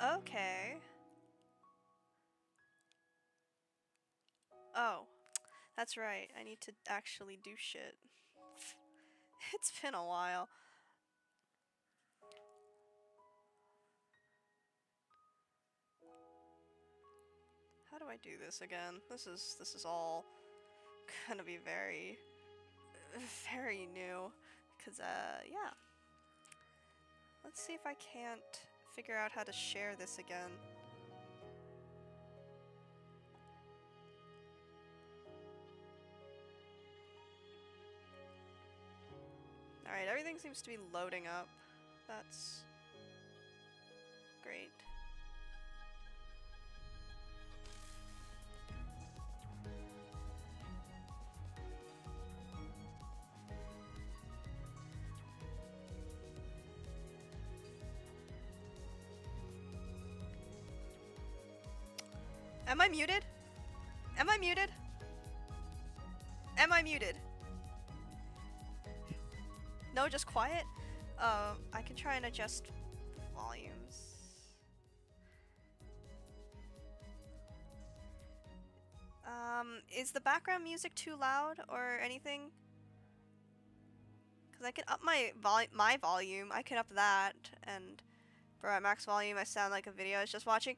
Okay. Oh, that's right. I need to actually do shit. It's been a while. How do I do this again? This is all gonna be very very new cuz yeah. Let's see if I can't figure out how to share this again. All right, everything seems to be loading up. That's great. Am I muted? Am I muted? Am I muted? No, just quiet? I can try and adjust volumes. Is the background music too loud or anything? Because I can up my volume. I can up that, and for at max volume, I sound like a video I was just watching.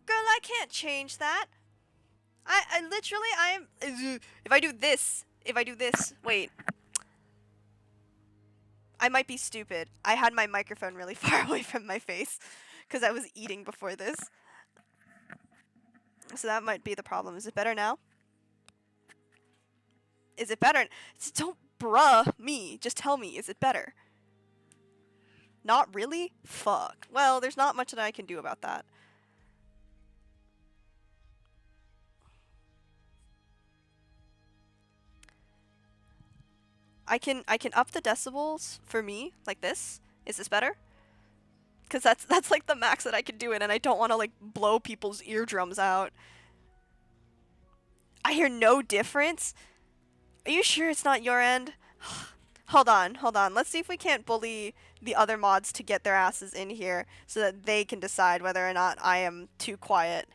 Girl, I can't change that. I literally, I'm. If I do this, wait. I might be stupid. I had my microphone really far away from my face because I was eating before this. So that might be the problem. Is it better now? Is it better? Don't bruh me. Just tell me, is it better? Not really? Fuck. Well, there's not much that I can do about that. I can up the decibels for me like this. Is this better? Cuz that's like the max that I can do it, and I don't want to like blow people's eardrums out. I hear no difference. Are you sure it's not your end? Hold on, hold on. Let's see if we can't bully the other mods to get their asses in here so that they can decide whether or not I am too quiet.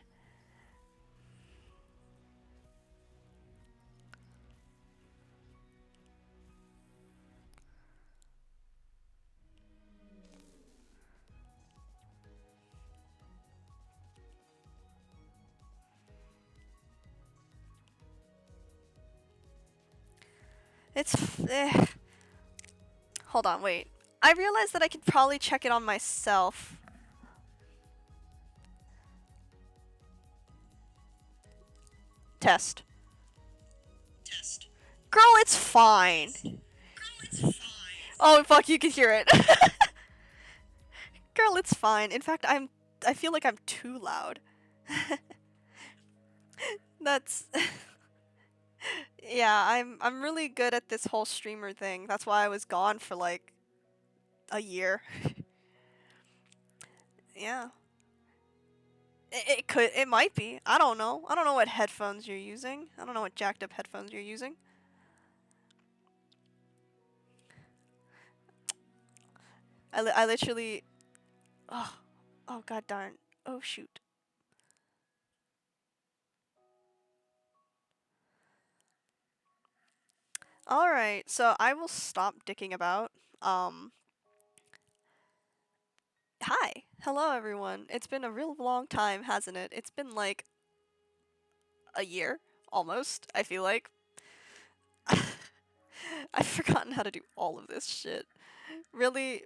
It's... Hold on, wait. I realized that I could probably check it on myself. Test. Test. Girl, it's fine. Oh, fuck, you can hear it. Girl, it's fine. In fact, I feel like I'm too loud. That's... Yeah, I'm really good at this whole streamer thing. That's why I was gone for like a year. Yeah. It might be. I don't know. I don't know what headphones you're using. I don't know what jacked up headphones you're using. I literally... Oh, oh god darn. Oh shoot. Alright, so I will stop dicking about. Hi. Hello everyone. It's been a real long time, hasn't it? It's been like a year, almost, I feel like. I've forgotten how to do all of this shit. Really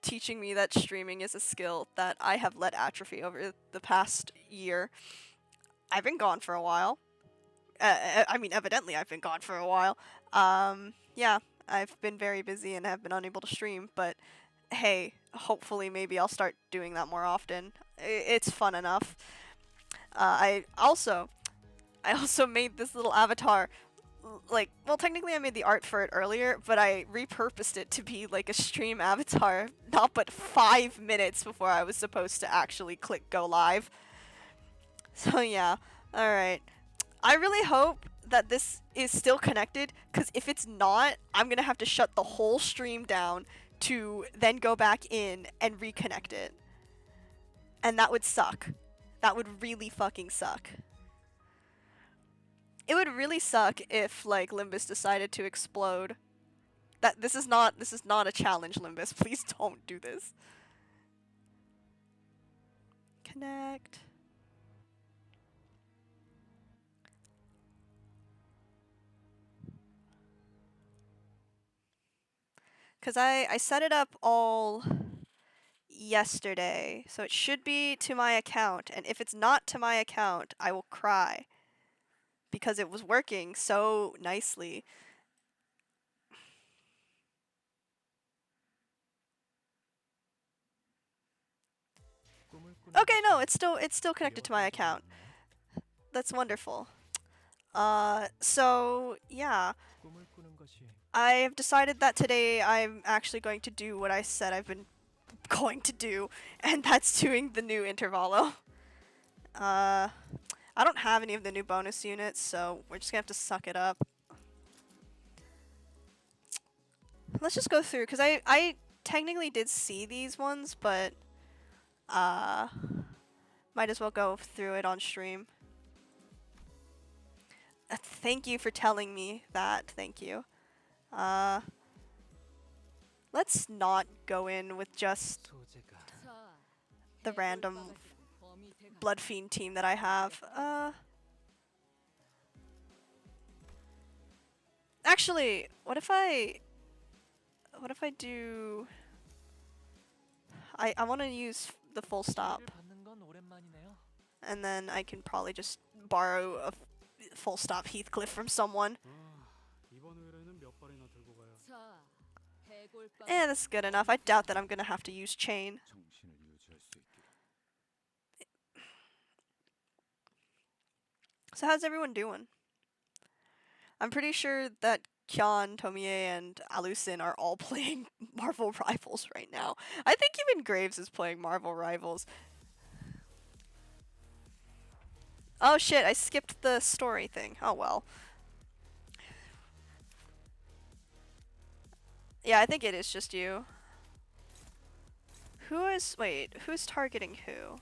teaching me that streaming is a skill that I have let atrophy over the past year. I've been gone for a while. I mean, evidently I've been gone for a while. Yeah, I've been very busy and have been unable to stream, but hey, hopefully maybe I'll start doing that more often. It's fun enough. I also made this little avatar. Like, well, technically I made the art for it earlier, but I repurposed it to be like a stream avatar not but 5 minutes before I was supposed to actually click go live. So yeah, alright. I really hope that this is still connected, because if it's not, I'm gonna have to shut the whole stream down to then go back in and reconnect it. And that would suck. That would really fucking suck. It would really suck if, like, Limbus decided to explode. This is not a challenge, Limbus. Please don't do this. Connect. Cause I set it up all yesterday, so it should be to my account, and if it's not to my account, I will cry. Because it was working so nicely. Okay, no, it's still connected to my account. That's wonderful. So yeah, I have decided that today I'm actually going to do what I said I've been going to do, and that's doing the new intervallo. I don't have any of the new bonus units, so we're just gonna have to suck it up. Let's just go through, because I technically did see these ones, but might as well go through it on stream. Thank you for telling me that. Thank you. Let's not go in with just the random Blood Fiend team that I have. Actually, what if I do... I want to use the full stop. And then I can probably just borrow a full stop Heathcliff from someone. That's good enough. I doubt that I'm gonna have to use chain. So how's everyone doing? I'm pretty sure that Kyan, Tomie, and Alucin are all playing Marvel Rivals right now. I think even Graves is playing Marvel Rivals. Oh shit, I skipped the story thing. Oh well. Yeah, I think it is just you. Who's targeting who?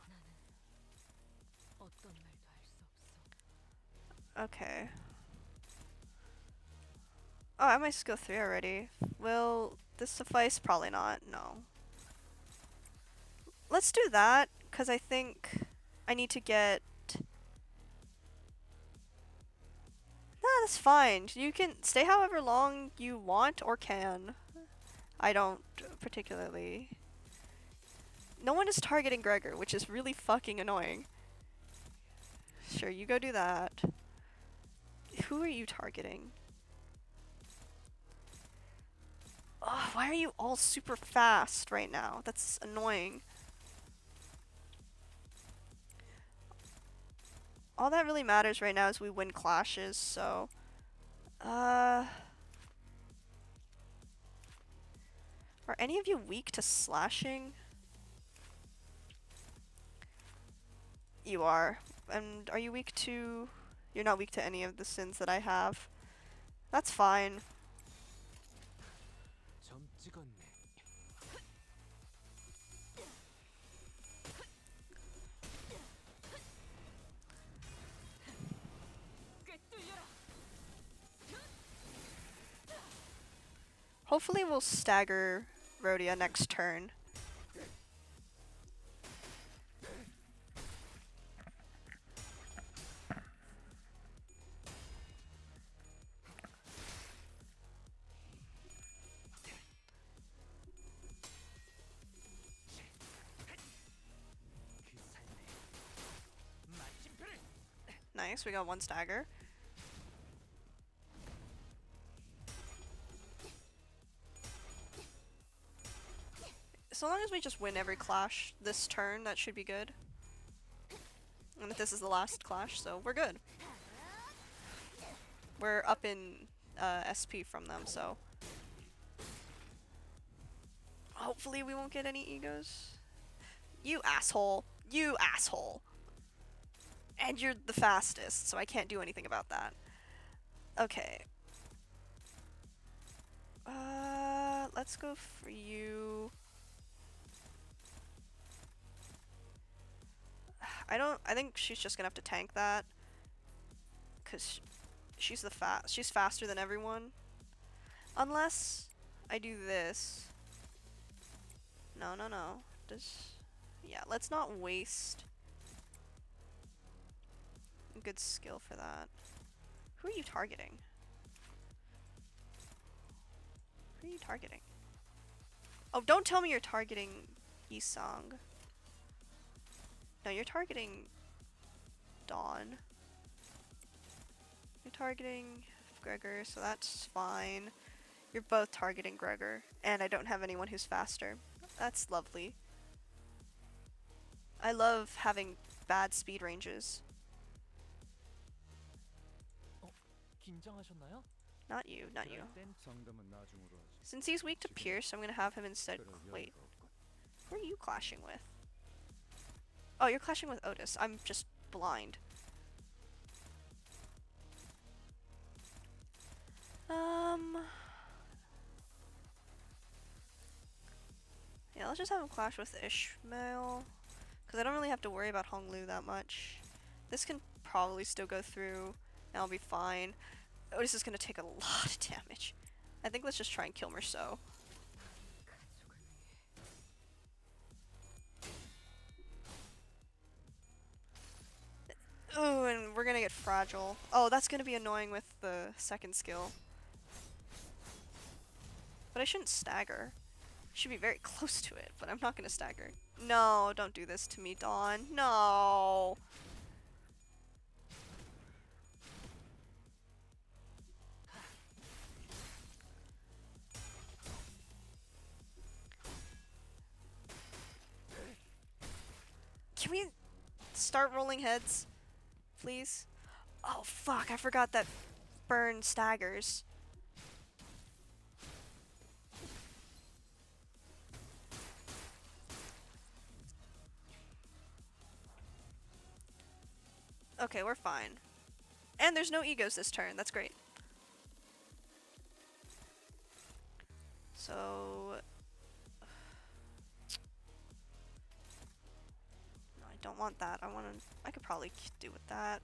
Okay. Oh, I might just go 3 already. Will this suffice? Probably not, no. Let's do that, because I think I need to get... Nah, that's fine. You can stay however long you want or can. I don't particularly... No one is targeting Gregor, which is really fucking annoying. Sure, you go do that. Who are you targeting? Oh, why are you all super fast right now? That's annoying. All that really matters right now is we win clashes, so... Are any of you weak to slashing? You are. And are you weak to... You're not weak to any of the sins that I have. That's fine. Hopefully we'll stagger Rhodia next turn. Nice, we got 1 stagger. So long as we just win every clash this turn, that should be good. And if this is the last clash, so we're good. We're up in SP from them, so... Hopefully we won't get any egos. You asshole. You asshole. And you're the fastest, so I can't do anything about that. Okay. Let's go for you. I think she's just gonna have to tank that. Cause she's she's faster than everyone. Unless I do this. No, no, no. Yeah, let's not waste a good skill for that. Who are you targeting? Who are you targeting? Oh, don't tell me you're targeting Yisong. No, you're targeting Dawn. You're targeting Gregor, so that's fine. You're both targeting Gregor, and I don't have anyone who's faster. That's lovely. I love having bad speed ranges. Not you, not you. Since he's weak to Pierce, I'm gonna have him instead. Wait, who are you clashing with? Oh, you're clashing with Otis. I'm just blind. Yeah, let's just have him clash with Ishmael. Because I don't really have to worry about Honglu that much. This can probably still go through, and I'll be fine. Otis is going to take a lot of damage. I think let's just try and kill Merceau. Oh, and we're going to get fragile. Oh, that's going to be annoying with the second skill. But I shouldn't stagger. Should be very close to it, but I'm not going to stagger. No, don't do this to me, Dawn. No. Can we start rolling heads, please? Oh, fuck, I forgot that burn staggers. Okay, we're fine. And there's no egos this turn, that's great. So... No, I don't want that. I could probably do with that.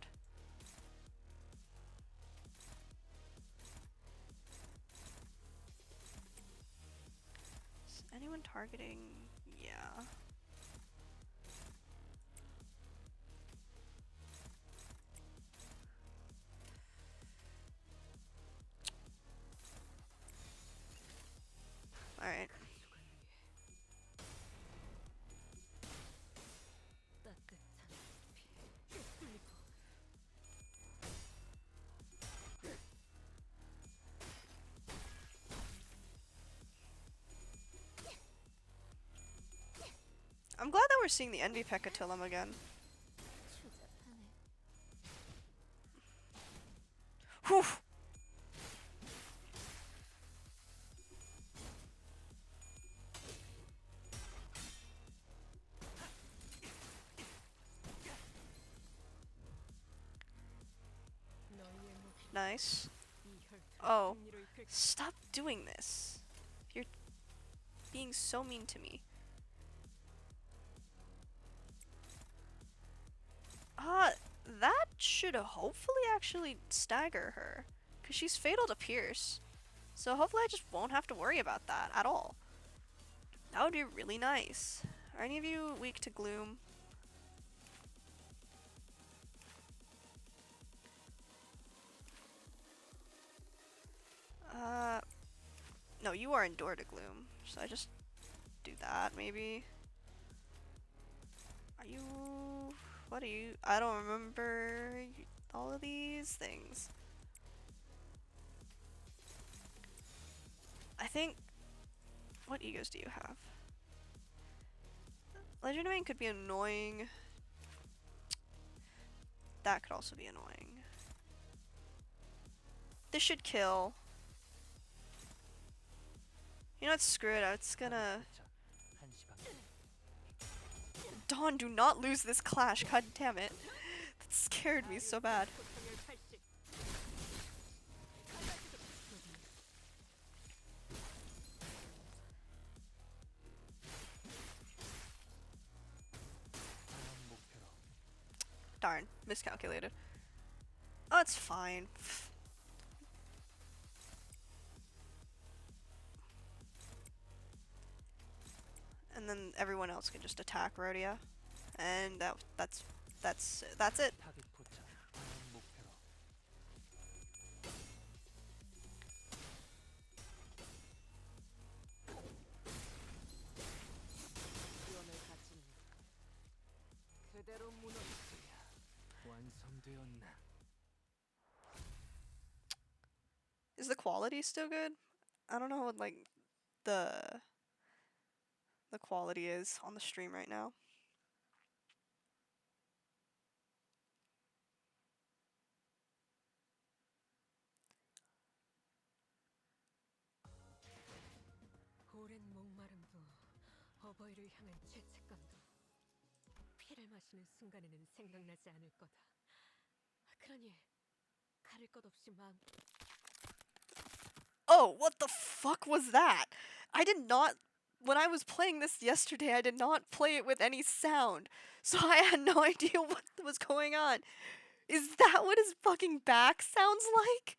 Is anyone targeting? Yeah. Alright. I'm glad that we're seeing the Envy Pekatolim again. Whew! Nice. Oh. Stop doing this. You're being so mean to me. That should hopefully actually stagger her. Because she's fatal to Pierce. So hopefully I just won't have to worry about that at all. That would be really nice. Are any of you weak to Gloom? No, you are Endure to Gloom. So I just do that, maybe. Are you... What are you... I don't remember all of these things. I think... What egos do you have? Legend Domain could be annoying. That could also be annoying. This should kill. You know what? Screw it. It's gonna... Dawn, do not lose this clash. God damn it. That scared me so bad. Darn, miscalculated. Oh, it's fine. And then everyone else can just attack Rhodia. And that's it. Is the quality still good? I don't know what like the quality is on the stream right now. 오랜 목마름도 어버이를 향한 죄책감도 피를 마시는 순간에는 생각나지 않을 거다. 그러니 가릴 것 없이 마음. Oh, what the fuck was that? I did not. When I was playing this yesterday, I did not play it with any sound, so I had no idea what was going on. Is that what his fucking back sounds like?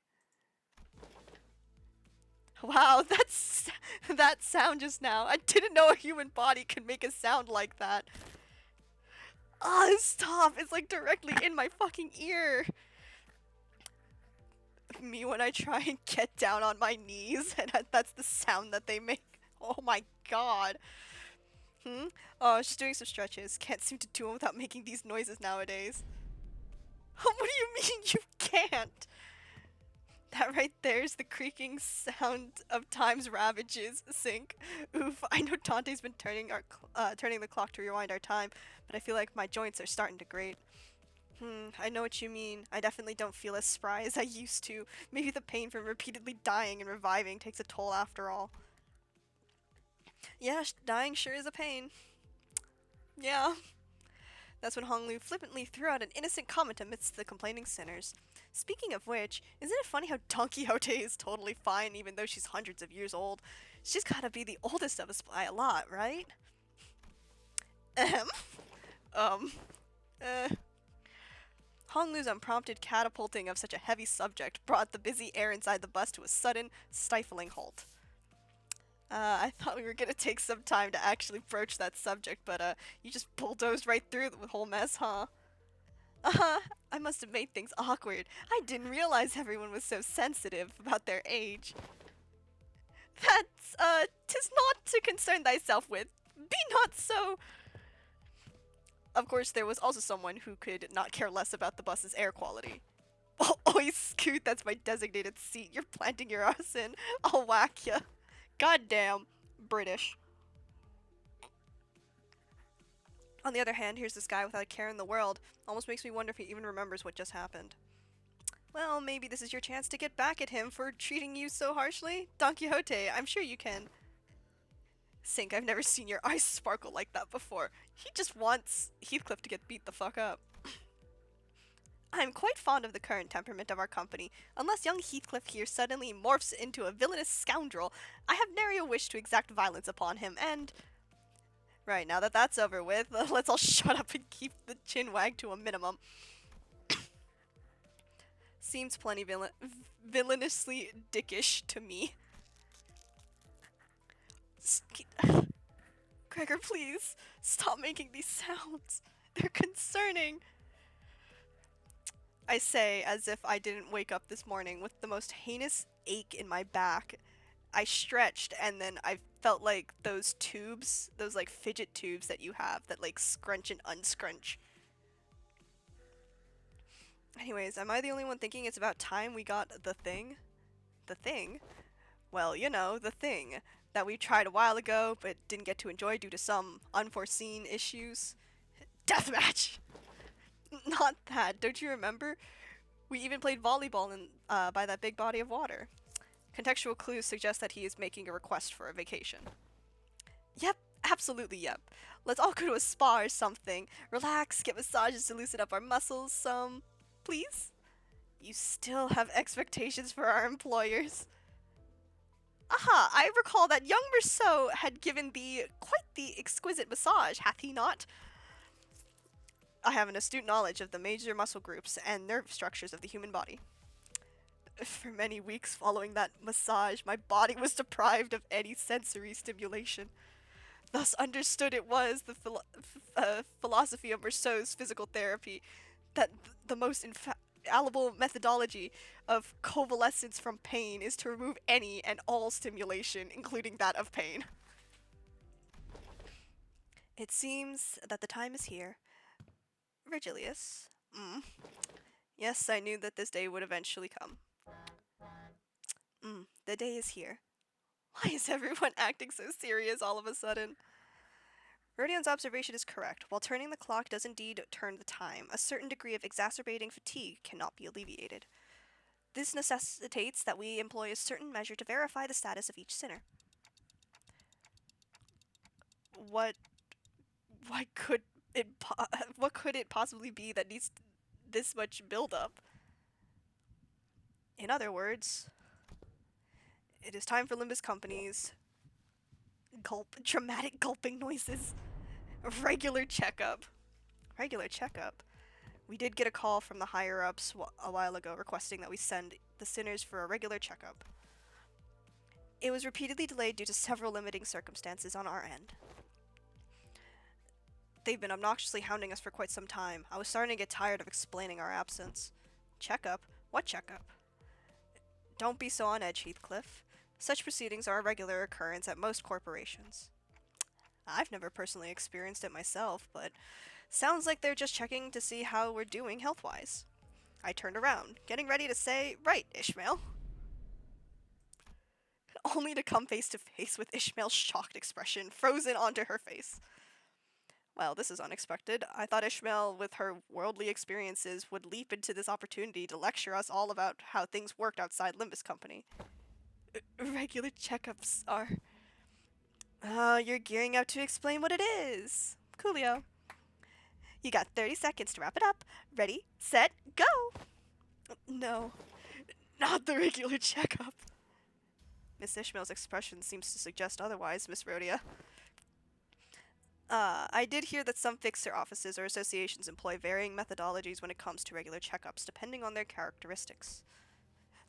Wow, that sound just now. I didn't know a human body could make a sound like that. Oh, stop! It's like directly in my fucking ear. Me when I try and get down on my knees, and that's the sound that they make. Oh my god. Oh, she's doing some stretches. Can't seem to do them without making these noises nowadays. What do you mean you can't? That right there's the creaking sound of time's ravages. Sync. Oof, I know Tante's been turning the clock to rewind our time, but I feel like my joints are starting to grate. I know what you mean. I definitely don't feel as spry as I used to. Maybe the pain from repeatedly dying and reviving takes a toll after all. Yeah, dying sure is a pain. Yeah. That's when Honglu flippantly threw out an innocent comment amidst the complaining sinners. Speaking of which, isn't it funny how Don Quixote is totally fine even though she's hundreds of years old? She's gotta be the oldest of us by a lot, right? Honglu's unprompted catapulting of such a heavy subject brought the busy air inside the bus to a sudden, stifling halt. I thought we were gonna take some time to actually broach that subject, but you just bulldozed right through the whole mess, huh? I must have made things awkward. I didn't realize everyone was so sensitive about their age. That's, 'tis not to concern thyself with. Be not so... Of course, there was also someone who could not care less about the bus's air quality. Oh, oi, Scoot, that's my designated seat. You're planting your ass in. I'll whack ya. Goddamn. British. On the other hand, here's this guy without a care in the world. Almost makes me wonder if he even remembers what just happened. Well, maybe this is your chance to get back at him for treating you so harshly? Don Quixote, I'm sure you can. Sink, I've never seen your eyes sparkle like that before. He just wants Heathcliff to get beat the fuck up. I'm quite fond of the current temperament of our company. Unless young Heathcliff here suddenly morphs into a villainous scoundrel, I have nary a wish to exact violence upon him, and... Right, now that that's over with, let's all shut up and keep the chin wag to a minimum. Seems plenty villainously dickish to me. Gregor, please, stop making these sounds. They're concerning. I say as if I didn't wake up this morning with the most heinous ache in my back. I stretched and then I felt like those tubes, those like fidget tubes that you have that like scrunch and unscrunch. Anyways, am I the only one thinking it's about time we got the thing? The thing? Well, you know, the thing that we tried a while ago but didn't get to enjoy due to some unforeseen issues. Deathmatch! Not that, don't you remember? We even played volleyball in, by that big body of water. Contextual clues suggest that he is making a request for a vacation. Yep, absolutely yep. Let's all go to a spa or something. Relax, get massages to loosen up our muscles some. Please? You still have expectations for our employers. Aha, I recall that young Rousseau had given thee quite the exquisite massage, hath he not? I have an astute knowledge of the major muscle groups and nerve structures of the human body. For many weeks following that massage, my body was deprived of any sensory stimulation. Thus understood it was the philosophy of Rousseau's physical therapy that the most infallible methodology of convalescence from pain is to remove any and all stimulation, including that of pain. It seems that the time is here. Virgilius. Yes, I knew that this day would eventually come. The day is here. Why is everyone acting so serious all of a sudden? Rodion's observation is correct. While turning the clock does indeed turn the time, a certain degree of exacerbating fatigue cannot be alleviated. This necessitates that we employ a certain measure to verify the status of each sinner. What what could what could it possibly be that needs this much buildup? In other words, it is time for Limbus Company's dramatic gulping noises. A regular checkup. Regular checkup. We did get a call from the higher ups a while ago requesting that we send the sinners for a regular checkup. It was repeatedly delayed due to several limiting circumstances on our end. They've been obnoxiously hounding us for quite some time. I was starting to get tired of explaining our absence. Checkup? What checkup? Don't be so on edge, Heathcliff. Such proceedings are a regular occurrence at most corporations. I've never personally experienced it myself, but sounds like they're just checking to see how we're doing health-wise. I turned around, getting ready to say, "Right, Ishmael." Only to come face to face with Ishmael's shocked expression frozen onto her face. Well, this is unexpected. I thought Ishmael, with her worldly experiences, would leap into this opportunity to lecture us all about how things worked outside Limbus Company. Regular checkups are... you're gearing up to explain what it is. Coolio. You got 30 seconds to wrap it up. Ready, set, go! No, not the regular checkup. Miss Ishmael's expression seems to suggest otherwise, Miss Rhodia. I did hear that some fixer offices or associations employ varying methodologies when it comes to regular checkups, depending on their characteristics.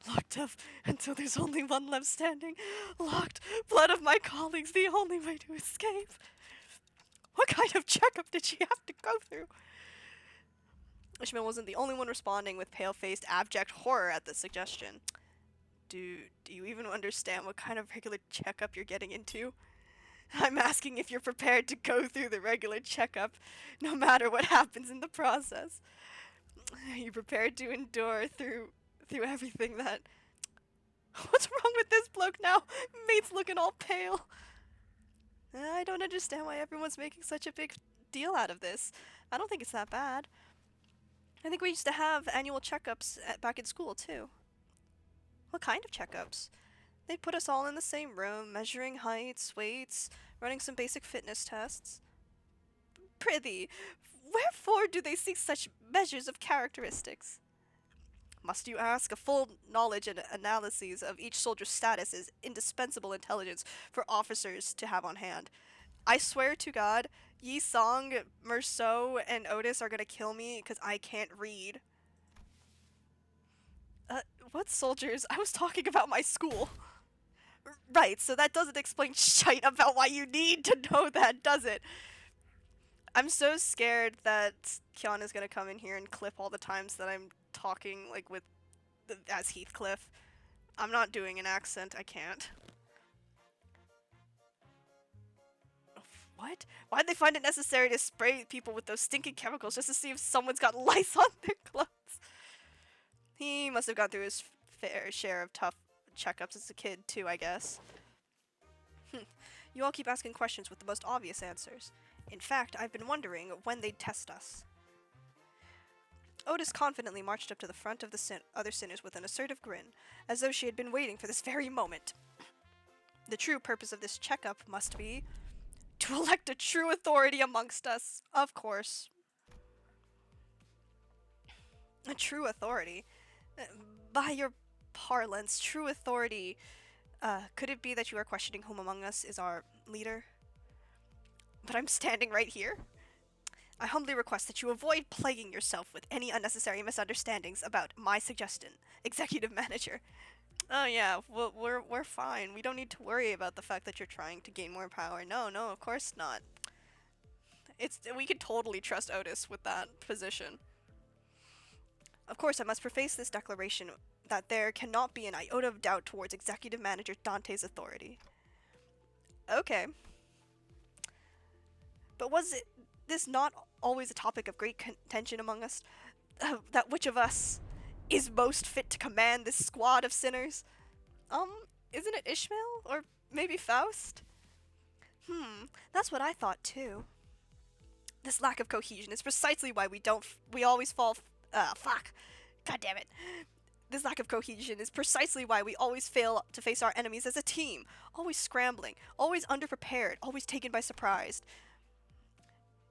Locked up until there's only one left standing. Locked. Blood of my colleagues, the only way to escape. What kind of checkup did she have to go through? Ishmael wasn't the only one responding with pale-faced, abject horror at the suggestion. Do you even understand what kind of regular checkup you're getting into? I'm asking if you're prepared to go through the regular checkup, no matter what happens in the process. Are you prepared to endure through everything that... What's wrong with this bloke now? Mate's looking all pale. I don't understand why everyone's making such a big deal out of this. I don't think it's that bad. I think we used to have annual checkups back in school, too. What kind of checkups? They'd put us all in the same room, measuring heights, weights, running some basic fitness tests. Prithee, wherefore do they seek such measures of characteristics? Must you ask? A full knowledge and analyses of each soldier's status is indispensable intelligence for officers to have on hand. I swear to God, Yi Song, Merceau, and Otis are gonna kill me because I can't read. What soldiers? I was talking about my school. Right, so that doesn't explain shite about why you need to know that, does it? I'm so scared that Kiana's gonna come in here and clip all the times that I'm talking, like, as Heathcliff. I'm not doing an accent, I can't. What? Why'd they find it necessary to spray people with those stinking chemicals just to see if someone's got lice on their clothes? He must have gone through his fair share of tough checkups as a kid, too, I guess. You all keep asking questions with the most obvious answers. In fact, I've been wondering when they'd test us. Otis confidently marched up to the front of the other sinners with an assertive grin, as though she had been waiting for this very moment. The true purpose of this checkup must be to elect a true authority amongst us, of course. A true authority? By your parlance, true authority. Could it be that you are questioning whom among us is our leader? But I'm standing right here. I humbly request that you avoid plaguing yourself with any unnecessary misunderstandings about my suggestion, Executive Manager. Oh yeah, we're fine. We don't need to worry about the fact that you're trying to gain more power. No, no, of course not. We could totally trust Otis with that position. Of course, I must preface this declaration that there cannot be an iota of doubt towards Executive Manager Dante's authority. Okay. But was this not always a topic of great contention among us? That which of us is most fit to command this squad of sinners? Um, isn't it Ishmael? Or maybe Faust? That's what I thought too. This lack of cohesion is precisely why we always fall, fuck. God damn it. This lack of cohesion is precisely why we always fail to face our enemies as a team. Always scrambling, always underprepared, always taken by surprise.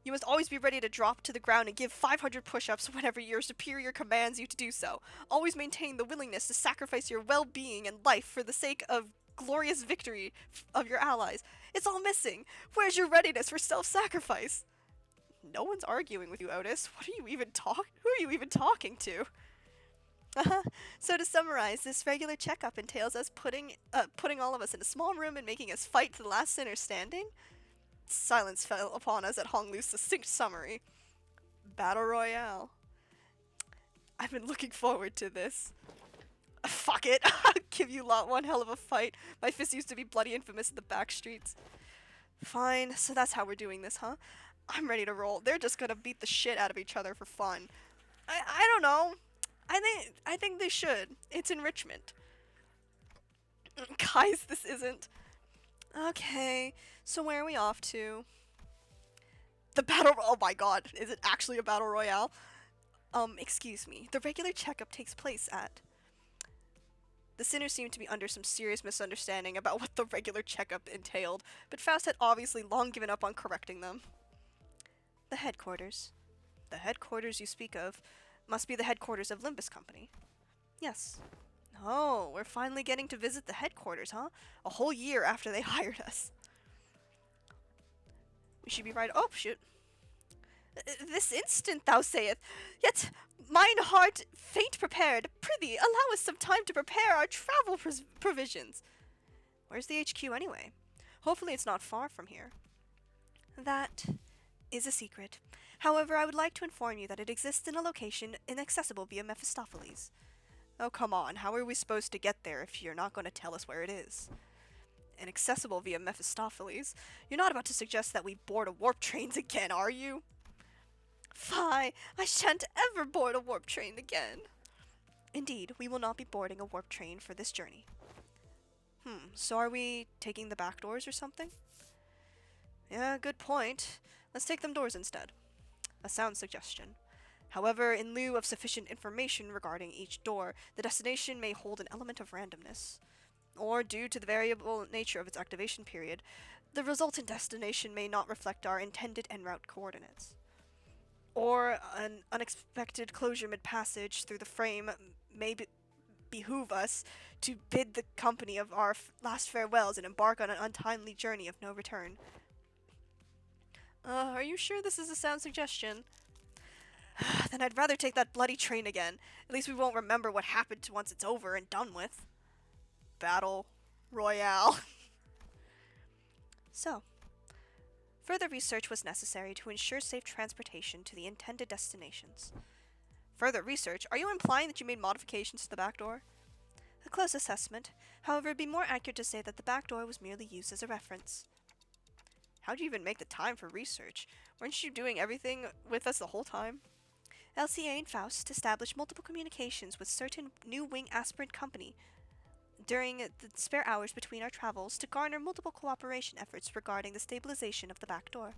You must always be ready to drop to the ground and give 500 push-ups whenever your superior commands you to do so. Always maintain the willingness to sacrifice your well-being and life for the sake of glorious victory of your allies. It's all missing. Where's your readiness for self-sacrifice? No one's arguing with you, Otis. Who are you even talking to? So to summarize, this regular checkup entails us putting all of us in a small room and making us fight to the last sinner standing. Silence fell upon us at Honglu's succinct summary. Battle Royale. I've been looking forward to this. Fuck it. I'll give you lot one hell of a fight. My fist used to be bloody infamous in the back streets. Fine, so that's how we're doing this, huh? I'm ready to roll. They're just gonna beat the shit out of each other for fun. I don't know. I think they should. It's enrichment. Guys, this isn't. Okay, so where are we off to? The battle. Oh my god, is it actually a battle royale? Excuse me. The regular checkup takes place at. The sinners seemed to be under some serious misunderstanding about what the regular checkup entailed, but Faust had obviously long given up on correcting them. The headquarters. The headquarters you speak of must be the headquarters of Limbus Company. Yes. Oh, we're finally getting to visit the headquarters, huh? A whole year after they hired us. We should be right. Oh, shoot. This instant, thou sayest. Yet mine heart faint prepared. Prithee, allow us some time to prepare our travel provisions. Where's the HQ anyway? Hopefully it's not far from here. That is a secret. However, I would like to inform you that it exists in a location inaccessible via Mephistopheles. Oh, come on. How are we supposed to get there if you're not going to tell us where it is? Inaccessible via Mephistopheles? You're not about to suggest that we board a warp train again, are you? Fie, I shan't ever board a warp train again. Indeed, we will not be boarding a warp train for this journey. So are we taking the back doors or something? Yeah, good point. Let's take them doors instead. A sound suggestion. However, in lieu of sufficient information regarding each door, the destination may hold an element of randomness. Or, due to the variable nature of its activation period, the resultant destination may not reflect our intended en route coordinates. Or, an unexpected closure mid-passage through the frame may behoove us to bid the company of our last farewells and embark on an untimely journey of no return. Are you sure this is a sound suggestion? Then I'd rather take that bloody train again. At least we won't remember what happened once it's over and done with. Battle Royale. So, further research was necessary to ensure safe transportation to the intended destinations. Further research? Are you implying that you made modifications to the back door? A close assessment. However, it'd be more accurate to say that the back door was merely used as a reference. How'd you even make the time for research? Weren't you doing everything with us the whole time? LCA and Faust established multiple communications with certain new wing aspirant company during the spare hours between our travels to garner multiple cooperation efforts regarding the stabilization of the back door.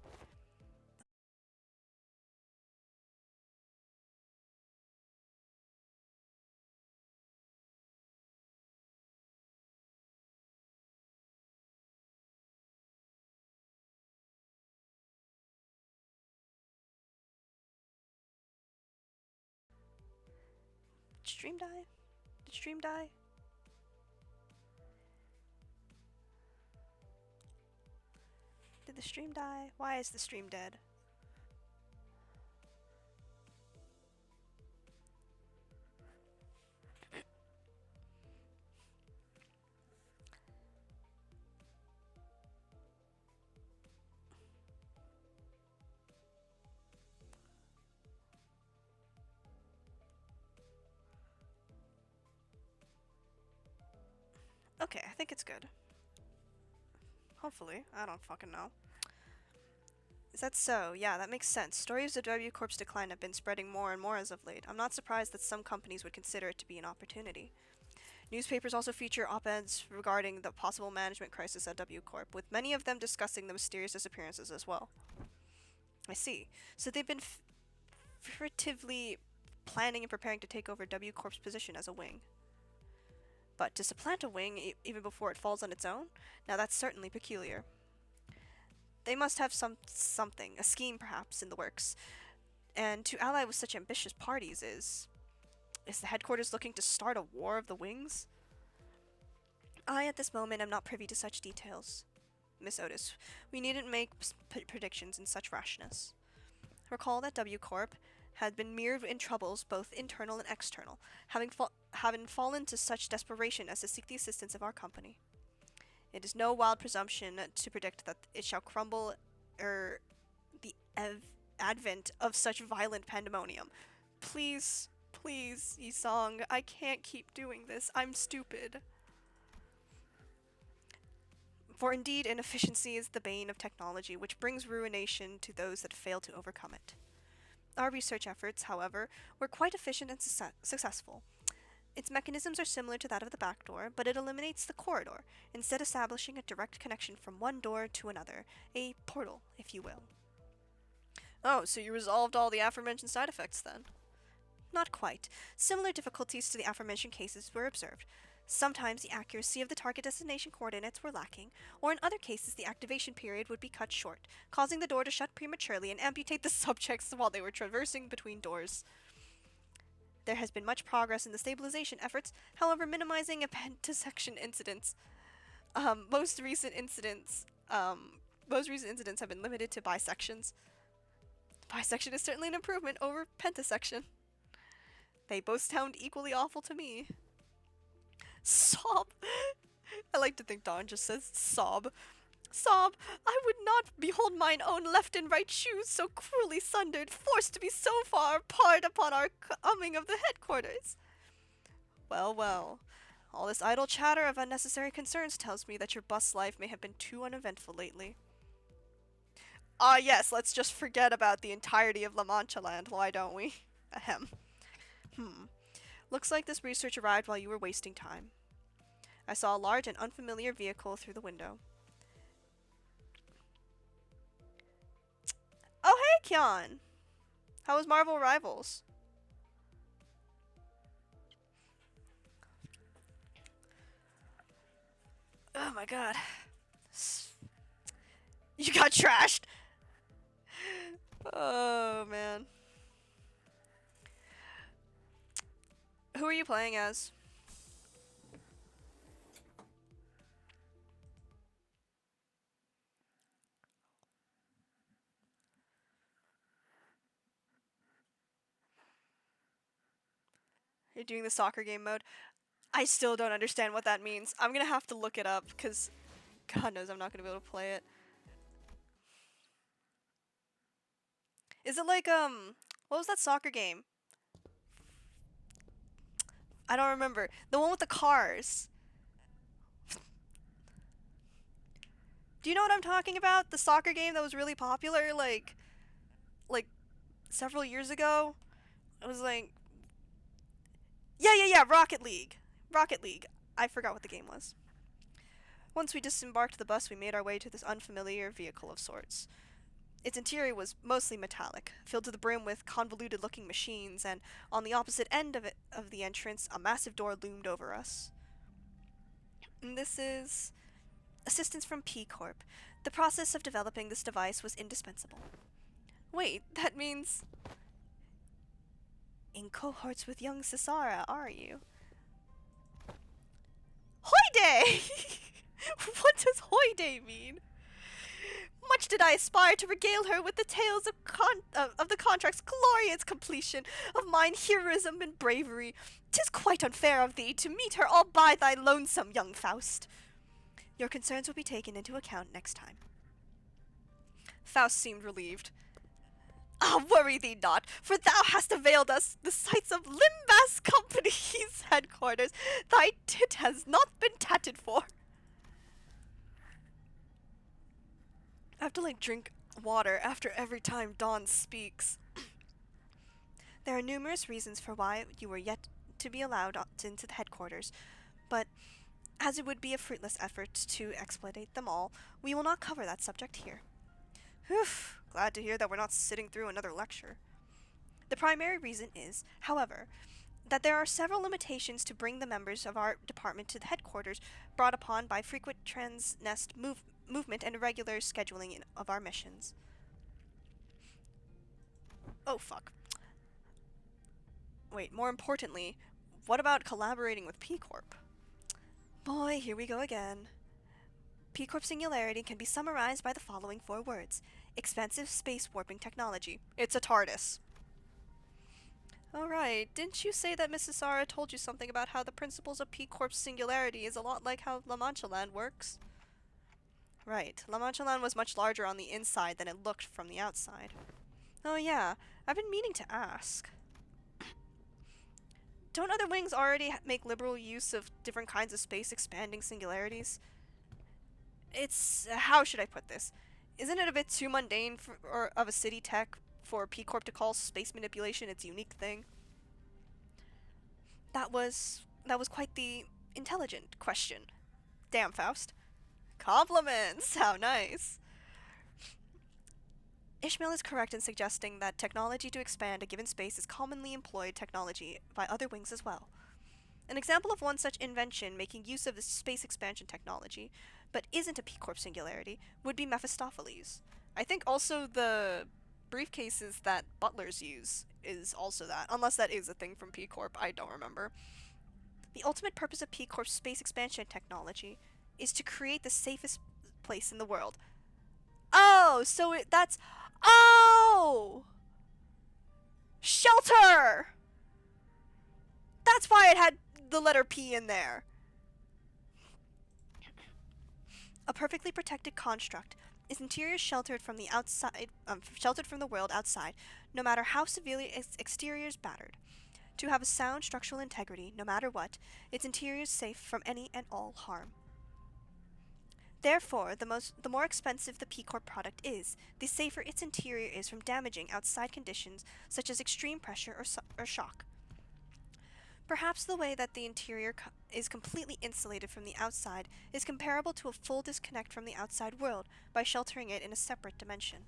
Did stream die? Did stream die? Did the stream die? Why is the stream dead? Okay, I think it's good. Hopefully. I don't fucking know. Is that so? Yeah, that makes sense. Stories of W Corp's decline have been spreading more and more as of late. I'm not surprised that some companies would consider it to be an opportunity. Newspapers also feature op-eds regarding the possible management crisis at W Corp, with many of them discussing the mysterious disappearances as well. I see. So they've been furtively planning and preparing to take over W Corp's position as a wing. But to supplant a wing even before it falls on its own? Now that's certainly peculiar. They must have something, a scheme perhaps, in the works. And to ally with such ambitious parties is the headquarters looking to start a war of the wings? I, at this moment, am not privy to such details. Miss Otis, we needn't make predictions in such rashness. Recall that W Corp had been mired in troubles both internal and external, having fallen to such desperation as to seek the assistance of our company. It is no wild presumption to predict that it shall crumble the advent of such violent pandemonium. Please, please, Yisong, I can't keep doing this. I'm stupid. For indeed, inefficiency is the bane of technology, which brings ruination to those that fail to overcome it. Our research efforts, however, were quite efficient and successful. Its mechanisms are similar to that of the back door, but it eliminates the corridor, instead establishing a direct connection from one door to another, a portal, if you will. Oh, so you resolved all the aforementioned side effects then? Not quite. Similar difficulties to the aforementioned cases were observed. Sometimes the accuracy of the target destination coordinates were lacking, or in other cases the activation period would be cut short, causing the door to shut prematurely and amputate the subjects while they were traversing between doors. There has been much progress in the stabilization efforts, however, minimizing appendisection incidents. Most recent incidents have been limited to bisections. Bisection is certainly an improvement over pentasection. They both sound equally awful to me. Sob. I like to think Dawn just says sob. Sob, I would not behold mine own left and right shoes so cruelly sundered, forced to be so far apart upon our coming of the headquarters. Well, well. All this idle chatter of unnecessary concerns tells me that your bus life may have been too uneventful lately. Ah, yes, let's just forget about the entirety of La Mancha Land, why don't we? Ahem. Looks like this research arrived while you were wasting time. I saw a large and unfamiliar vehicle through the window. Oh, hey, Kyon! How was Marvel Rivals? Oh my god. You got trashed! Oh, man. Who are you playing as? You're doing the soccer game mode? I still don't understand what that means. I'm gonna have to look it up, because God knows I'm not gonna be able to play it. Is it like, what was that soccer game? I don't remember. The one with the cars. Do you know what I'm talking about? The soccer game that was really popular, like several years ago? It was like, yeah, Rocket League. Rocket League. I forgot what the game was. Once we disembarked the bus, we made our way to this unfamiliar vehicle of sorts. Its interior was mostly metallic, filled to the brim with convoluted-looking machines, and on the opposite end of the entrance, a massive door loomed over us. And this is assistance from P Corp. The process of developing this device was indispensable. Wait, that means in cohorts with young Cesara, are you? Hoy-day! What does hoy-day mean? Much did I aspire to regale her with the tales of the contract's glorious completion, of mine heroism and bravery. 'Tis quite unfair of thee to meet her all by thy lonesome, young Faust. Your concerns will be taken into account next time. Faust seemed relieved. Ah, worry thee not, for thou hast availed us the sights of Limbus ass company's headquarters thy tit has not been tatted for. I have to like drink water after every time Dawn speaks. There are numerous reasons for why you were yet to be allowed into the headquarters, but as it would be a fruitless effort to exploit them all, we will not cover that subject here. Whew, glad to hear that we're not sitting through another lecture. The primary reason is, however, that there are several limitations to bring the members of our department to the headquarters brought upon by frequent transnest movement and irregular scheduling of our missions. Oh fuck. Wait, more importantly, what about collaborating with P Corp? Boy, here we go again. P Corp Singularity can be summarized by the following four words: expensive space warping technology. It's a TARDIS. Alright, didn't you say that Mrs. Sara told you something about how the principles of P Corp's Singularity is a lot like how La Mancha Land works? Right, La Mancha Land was much larger on the inside than it looked from the outside. Oh yeah, I've been meaning to ask. Don't other wings already make liberal use of different kinds of space expanding singularities? It's how should I put this? Isn't it a bit too mundane or of a city tech for P Corp to call space manipulation its unique thing? That was quite the intelligent question. Damn, Faust. Compliments. How nice. Ishmael is correct in suggesting that technology to expand a given space is commonly employed technology by other wings as well. An example of one such invention making use of the space expansion technology, but isn't a P Corp singularity, would be Mephistopheles. I think also the briefcases that butlers use is also that, unless that is a thing from P Corp, I don't remember. The ultimate purpose of P Corp's space expansion technology is to create the safest place in the world. Oh, so that's... Oh! Shelter! That's why it had the letter P in there. A perfectly protected construct is interior sheltered from the outside, sheltered from the world outside, no matter how severely its exterior is battered. To have a sound structural integrity, no matter what, its interior is safe from any and all harm. Therefore, the more expensive the P Corp product is, the safer its interior is from damaging outside conditions such as extreme pressure or shock. Perhaps the way that the interior is completely insulated from the outside is comparable to a full disconnect from the outside world by sheltering it in a separate dimension.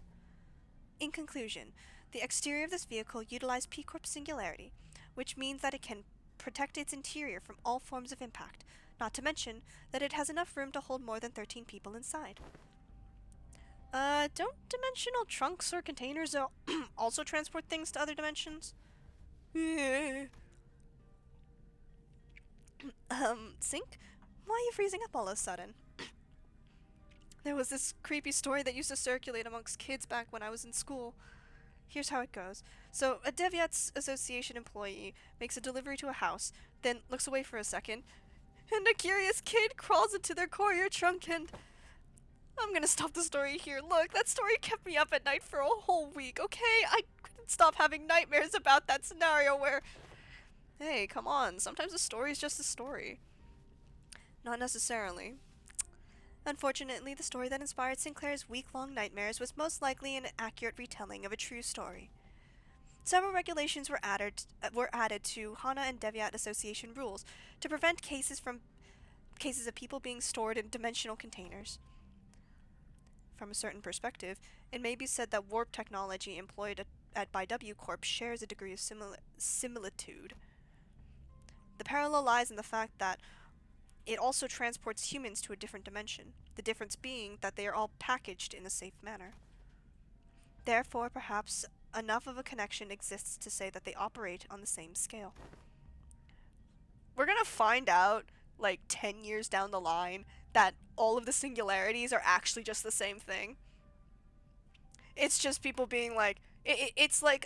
In conclusion, the exterior of this vehicle utilized P Corp singularity, which means that it can protect its interior from all forms of impact, not to mention that it has enough room to hold more than 13 people inside. Don't dimensional trunks or containers also transport things to other dimensions? Sink? Why are you freezing up all of a sudden? There was this creepy story that used to circulate amongst kids back when I was in school. Here's how it goes. So, a Deviat's Association employee makes a delivery to a house, then looks away for a second, and a curious kid crawls into their courier trunk and... I'm gonna stop the story here. Look, that story kept me up at night for a whole week, okay? I couldn't stop having nightmares about that scenario where... Hey, come on, sometimes a story's just a story. Not necessarily. Unfortunately, the story that inspired Sinclair's week-long nightmares was most likely an accurate retelling of a true story. Several regulations were added to Hana and Deviat Association rules to prevent cases of people being stored in dimensional containers. From a certain perspective, it may be said that warp technology employed at BW Corp shares a degree of similitude. The parallel lies in the fact that it also transports humans to a different dimension, the difference being that they are all packaged in a safe manner. Therefore, perhaps enough of a connection exists to say that they operate on the same scale. We're gonna find out, like 10 years down the line, that all of the singularities are actually just the same thing. It's just people being like, it's like,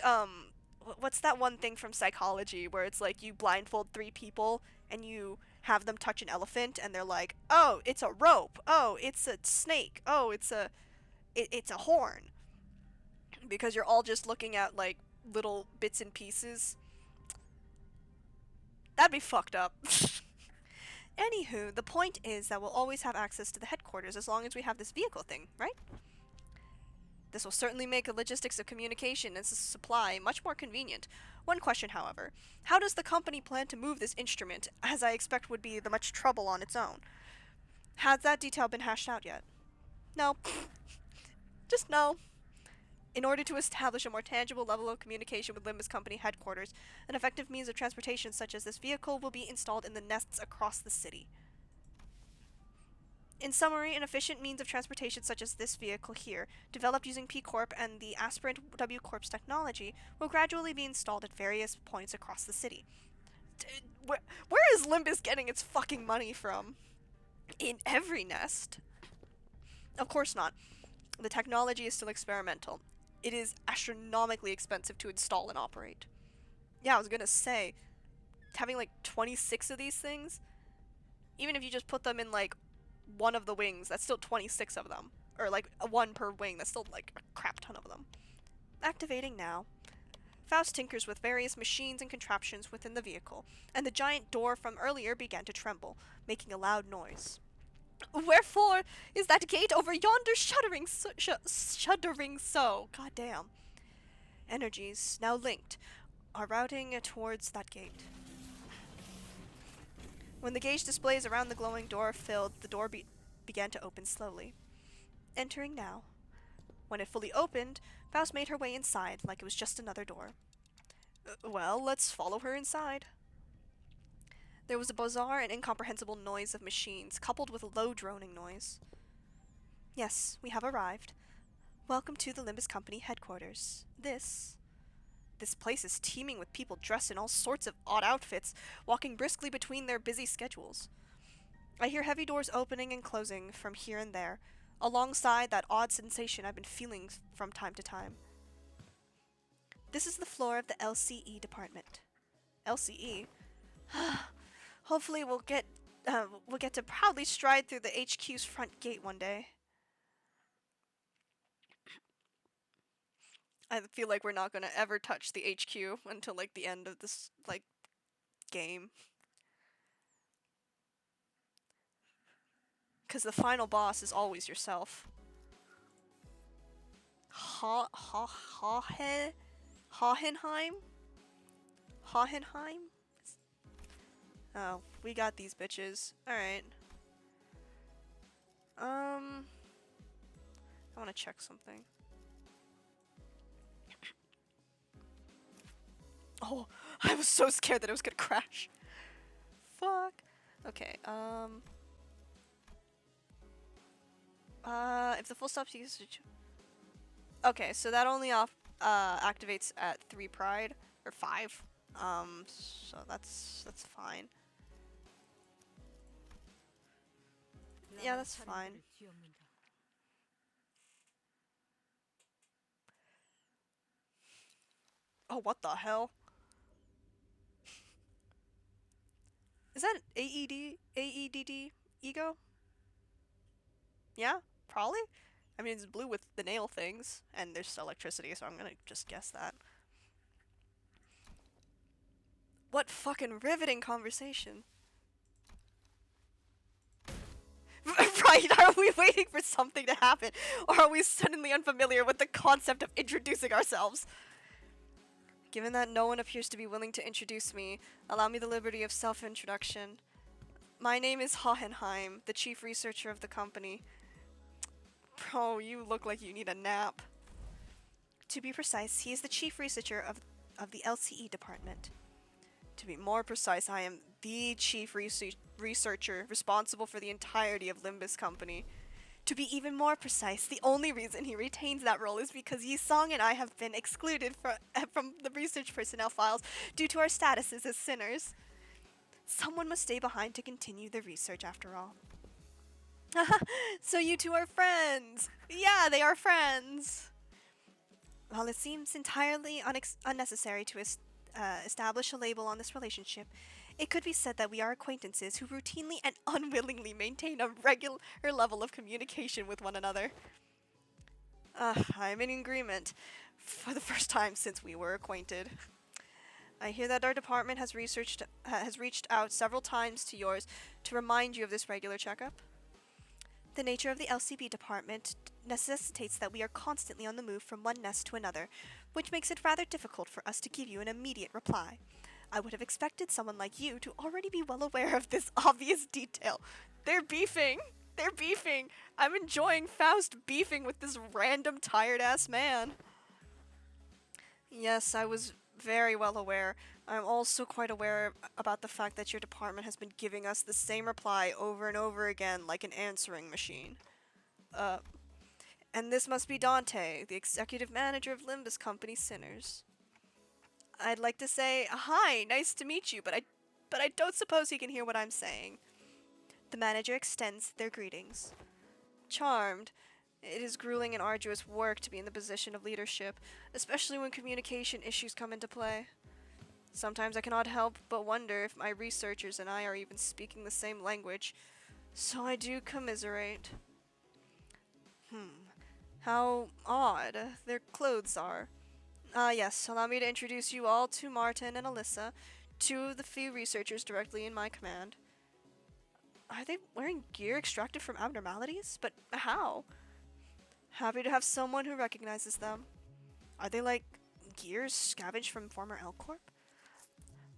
what's that one thing from psychology where it's like you blindfold three people and you have them touch an elephant and they're like, oh, it's a rope, oh, it's a snake, oh, it's a horn. Because you're all just looking at like little bits and pieces. That'd be fucked up. Anywho, the point is that we'll always have access to the headquarters as long as we have this vehicle thing, right? This will certainly make the logistics of communication and supply much more convenient. One question, however: how does the company plan to move this instrument, as I expect would be the much trouble on its own? Has that detail been hashed out yet? No. Just no. In order to establish a more tangible level of communication with Limbus Company headquarters, an effective means of transportation such as this vehicle will be installed in the nests across the city. In summary, an efficient means of transportation such as this vehicle here, developed using P Corp and the aspirant W Corp's technology, will gradually be installed at various points across the city. Where is Limbus getting its fucking money from? In every nest? Of course not. The technology is still experimental. It is astronomically expensive to install and operate. Yeah, I was gonna say, having like 26 of these things, even if you just put them in like one of the wings, that's still 26 of them. Or like one per wing, that's still like a crap ton of them. Activating now. Faust tinkers with various machines and contraptions within the vehicle, and the giant door from earlier began to tremble, making a loud noise. Wherefore is that gate over yonder shuddering so? God damn. Energies, now linked, are routing towards that gate. When the gauge displays around the glowing door filled, the door began to open slowly. Entering now. When it fully opened, Faust made her way inside like it was just another door. Well, let's follow her inside. There was a bizarre and incomprehensible noise of machines, coupled with a low droning noise. Yes, we have arrived. Welcome to the Limbus Company headquarters. This place is teeming with people dressed in all sorts of odd outfits, walking briskly between their busy schedules. I hear heavy doors opening and closing from here and there, alongside that odd sensation I've been feeling from time to time. This is the floor of the LCE department. LCE? Hopefully we'll get to proudly stride through the HQ's front gate one day. I feel like we're not gonna ever touch the HQ until like the end of this like game. Cause the final boss is always yourself. Hohenheim? Hohenheim? Oh, we got these bitches. Alright. I wanna check something. Oh, I was so scared that it was gonna crash. Fuck. Okay, if the full stop usage... Okay, so that only activates at 3 pride, or 5. So that's fine. Yeah, that's fine. Oh, what the hell? Is that AEDD ego? Yeah, probably. I mean, it's blue with the nail things, and there's electricity, so I'm gonna just guess that. What fucking riveting conversation. Right, are we waiting for something to happen, or are we suddenly unfamiliar with the concept of introducing ourselves? Given that no one appears to be willing to introduce me, allow me the liberty of self-introduction. My name is Hohenheim, the chief researcher of the company. Bro, you look like you need a nap. To be precise, he is the chief researcher of the LCE department. To be more precise, I am the chief researcher responsible for the entirety of Limbus Company. To be even more precise, the only reason he retains that role is because Yi Song and I have been excluded from the research personnel files due to our statuses as sinners. Someone must stay behind to continue the research after all. So you two are friends! Yeah, they are friends! While it seems entirely unnecessary to establish a label on this relationship, it could be said that we are acquaintances who routinely and unwillingly maintain a regular level of communication with one another. I'm in agreement. For the first time since we were acquainted. I hear that our department has reached out several times to yours to remind you of this regular checkup. The nature of the LCB department necessitates that we are constantly on the move from one nest to another, which makes it rather difficult for us to give you an immediate reply. I would have expected someone like you to already be well aware of this obvious detail. They're beefing! They're beefing! I'm enjoying Faust beefing with this random tired ass man. Yes, I was very well aware. I'm also quite aware about the fact that your department has been giving us the same reply over and over again like an answering machine. Uh, and this must be Dante, the executive manager of Limbus Company Sinners. I'd like to say, hi, nice to meet you, but I don't suppose he can hear what I'm saying. The manager extends their greetings. Charmed. It is grueling and arduous work to be in the position of leadership, especially when communication issues come into play. Sometimes I cannot help but wonder if my researchers and I are even speaking the same language, so I do commiserate. How odd their clothes are. Yes, allow me to introduce you all to Martin and Alyssa, two of the few researchers directly in my command. Are they wearing gear extracted from abnormalities? But how? Happy to have someone who recognizes them. Are they like gears scavenged from former L Corp?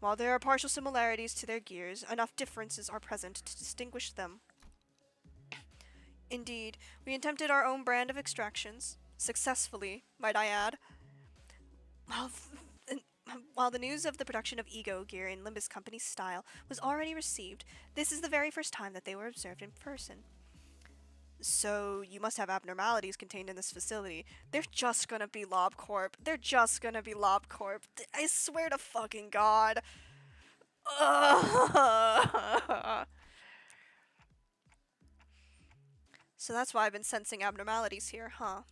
While there are partial similarities to their gears, enough differences are present to distinguish them. Indeed, we attempted our own brand of extractions, successfully, might I add. While, while the news of the production of Ego gear in Limbus Company's style was already received, this is the very first time that they were observed in person. So, you must have abnormalities contained in this facility. They're just gonna be LobCorp. They're just gonna be LobCorp. I swear to fucking God. So that's why I've been sensing abnormalities here, huh?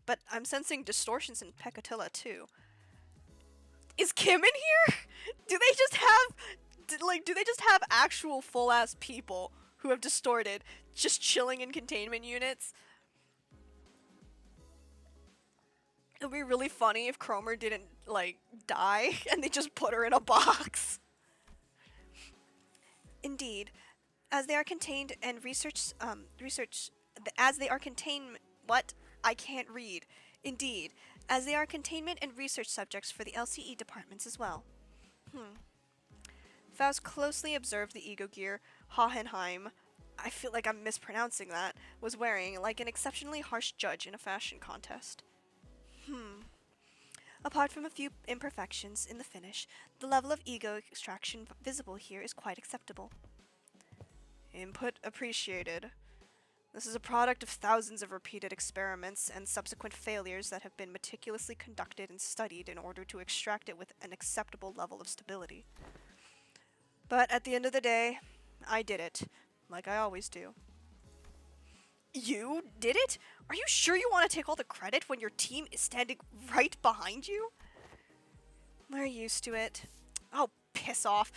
But I'm sensing distortions in Pecatilla too. Is Kim in here? Do they just have actual full ass people who have distorted just chilling in containment units? It'd be really funny if Cromer didn't die and they just put her in a box. Indeed, as they are contained and as they are contained, what? I can't read. Indeed, as they are containment and research subjects for the LCE departments as well. Faust closely observed the ego gear Hohenheim, I feel like I'm mispronouncing that, was wearing like an exceptionally harsh judge in a fashion contest. Apart from a few imperfections in the finish, the level of ego extraction visible here is quite acceptable. Input appreciated. This is a product of thousands of repeated experiments and subsequent failures that have been meticulously conducted and studied in order to extract it with an acceptable level of stability. But at the end of the day, I did it, like I always do. You did it? Are you sure you want to take all the credit when your team is standing right behind you? We're used to it. Oh, piss off.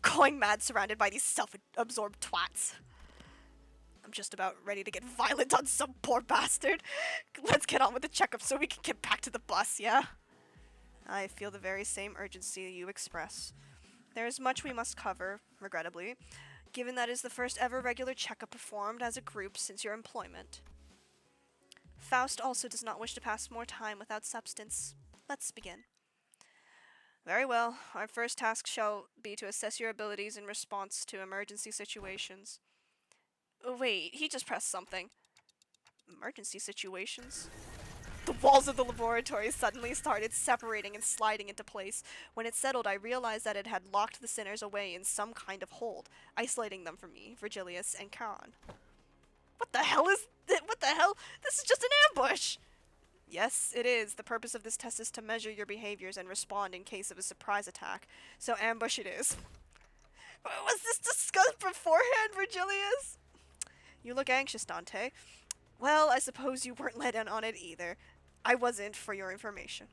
Going mad surrounded by these self-absorbed twats. I'm just about ready to get violent on some poor bastard. Let's get on with the checkup so we can get back to the bus, yeah? I feel the very same urgency you express. There is much we must cover, regrettably, given that it is the first ever regular checkup performed as a group since your employment. Faust also does not wish to pass more time without substance. Let's begin. Very well. Our first task shall be to assess your abilities in response to emergency situations. Wait, he just pressed something. Emergency situations? The walls of the laboratory suddenly started separating and sliding into place. When it settled, I realized that it had locked the sinners away in some kind of hold, isolating them from me, Virgilius, and Charon. What the hell is this? What the hell? This is just an ambush! Yes, it is. The purpose of this test is to measure your behaviors and respond in case of a surprise attack. So ambush it is. Was this discussed beforehand, Virgilius? You look anxious, Dante. Well, I suppose you weren't let in on it either. I wasn't, for your information.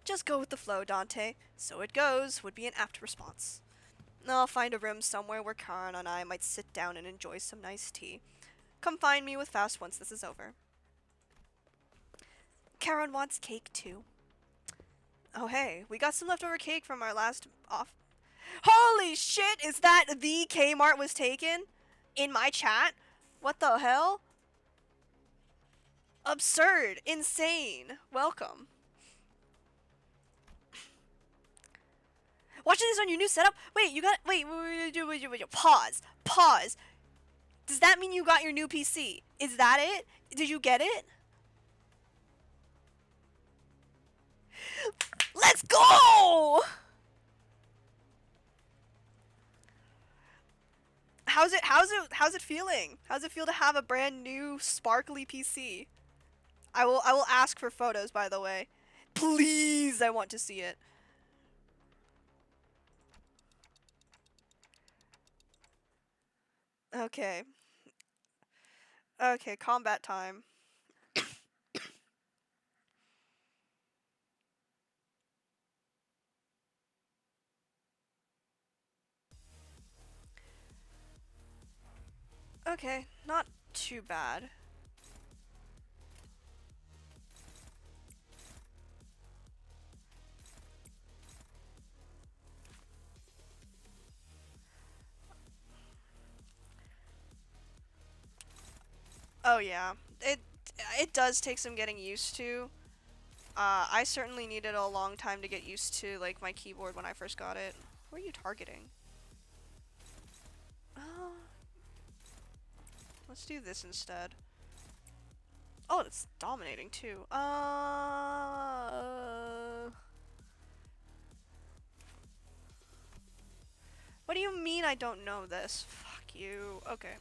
Just go with the flow, Dante. So it goes would be an apt response. I'll find a room somewhere where Karen and I might sit down and enjoy some nice tea. Come find me with Faust once this is over. Karen wants cake too. Oh hey, we got some leftover cake from our last off. Holy shit! Is that the Kmart was taken? In my chat? What the hell? Absurd! Insane! Welcome. Watching this on your new setup? Wait, you got. Wait. Pause. Pause. Does that mean you got your new PC? Is that it? Did you get it? Let's go! How's it feeling? How's it feel to have a brand new sparkly PC? I will ask for photos, by the way. Please, I want to see it. Okay. Okay, combat time. Okay, not too bad. Oh yeah, it does take some getting used to. I certainly needed a long time to get used to like my keyboard when I first got it. Where are you targeting? Oh, let's do this instead. Oh, it's dominating too. What do you mean I don't know this? Fuck you. Okay.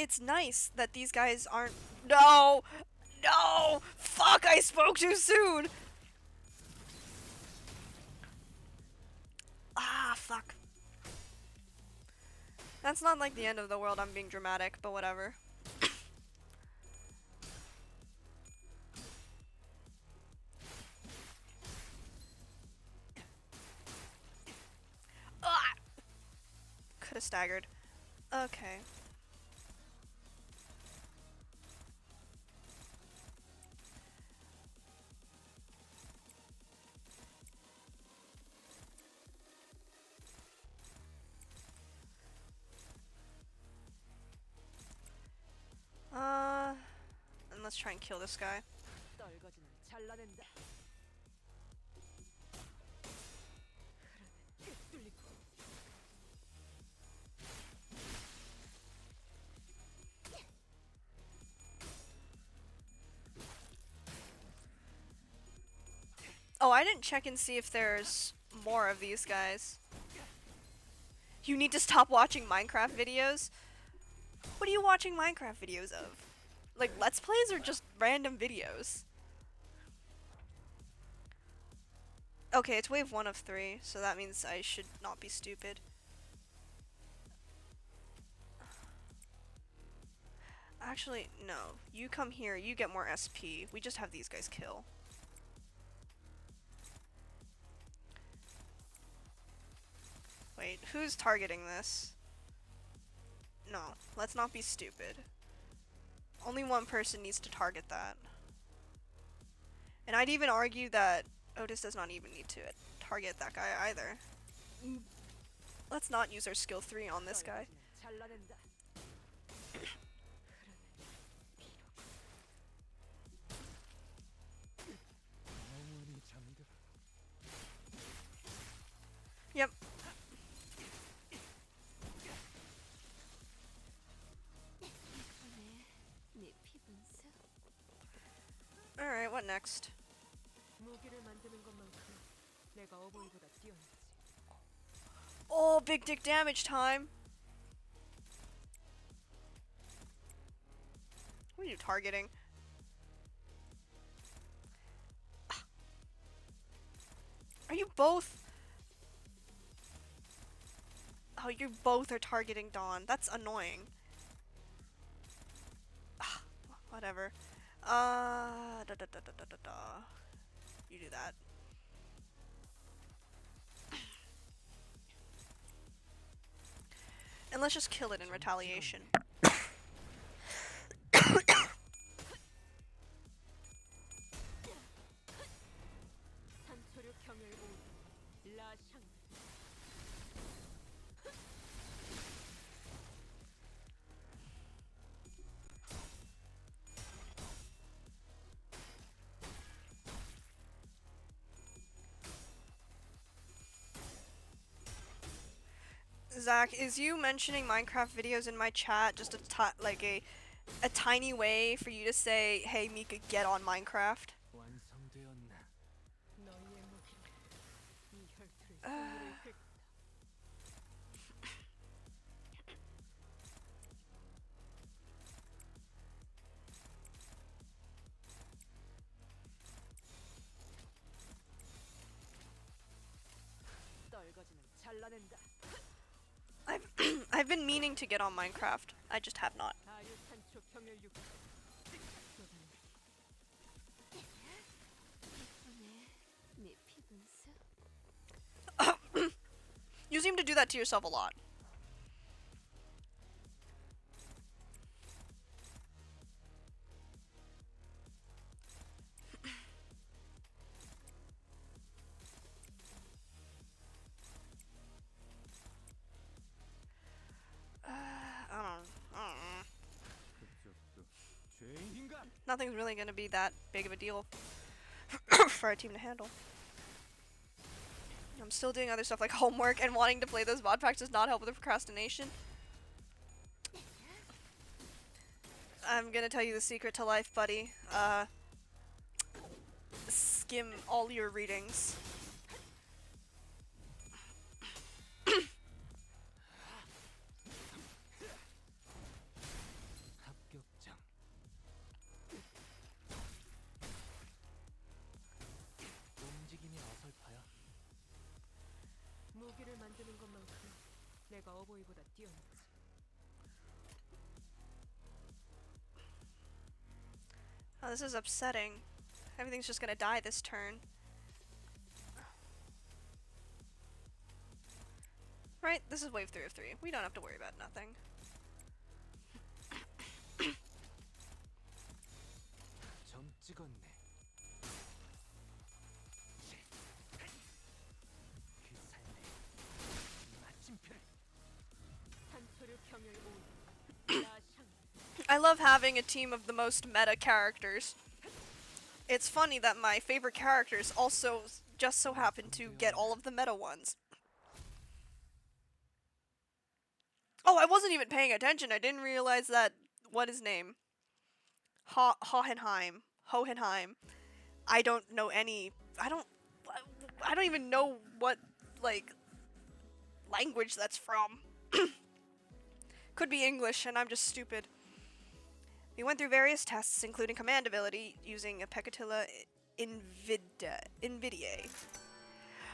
It's nice that these guys aren't. No! No! Fuck, I spoke too soon! Ah, fuck. That's not like the end of the world, I'm being dramatic, but whatever. Ah! Could've staggered. Okay. And let's try and kill this guy. Oh, I didn't check and see if there's more of these guys. You need to stop watching Minecraft videos? What are you watching Minecraft videos of? Like, Let's Plays or just random videos? Okay, it's wave 1 of 3, so that means I should not be stupid. Actually, no. You come here, you get more SP. We just have these guys kill. Wait, who's targeting this? No, let's not be stupid. Only one person needs to target that. And I'd even argue that Otis does not even need to target that guy either. Let's not use our skill 3 on this guy. Yep. Alright, what next? Oh, big dick damage time! What are you targeting? Are you both? Oh, you both are targeting Dawn. That's annoying. Whatever. Da da da da da da da. You do that. let's just kill it in retaliation. 산초류 경혈 오 라샹 Zach, is you mentioning Minecraft videos in my chat just like a tiny way for you to say, "Hey Mika, get on Minecraft"? 완성되었나? 너희의 무기로 이 혈투의 Uh, 승리를 긁 떨거지는 잘라낸다. I've I've been meaning to get on Minecraft. I just have not. 아유 산초 경혈 육 쏟아내. 네 피분수 You seem to do that to yourself a lot. I don't know. 그쪽도 죄인인가? Nothing's really gonna be that big of a deal for our team to handle. I'm still doing other stuff like homework, and wanting to play those VOD packs does not help with the procrastination. I'm gonna tell you the secret to life, buddy. Skim all your readings. 합격장. 움직임이 어설퍼요. 무기를 만드는 것만큼 내가 어버이보다 뛰어났지. Oh, this is upsetting. Everything's just gonna die this turn. Right? This is wave 3 of 3. We don't have to worry about nothing. 점 찍었네. 그 삶의 마침표를. 산초류 경혈 오 라샹. I love having a team of the most meta characters. It's funny that my favorite characters also just so happen to get all of the meta ones. Oh, I wasn't even paying attention. I didn't realize that. What is name? Hohenheim. Hohenheim. I don't know any. I don't even know what like language that's from. Could be English, and I'm just stupid. We went through various tests, including command ability, using a Pecatilla Invidiae.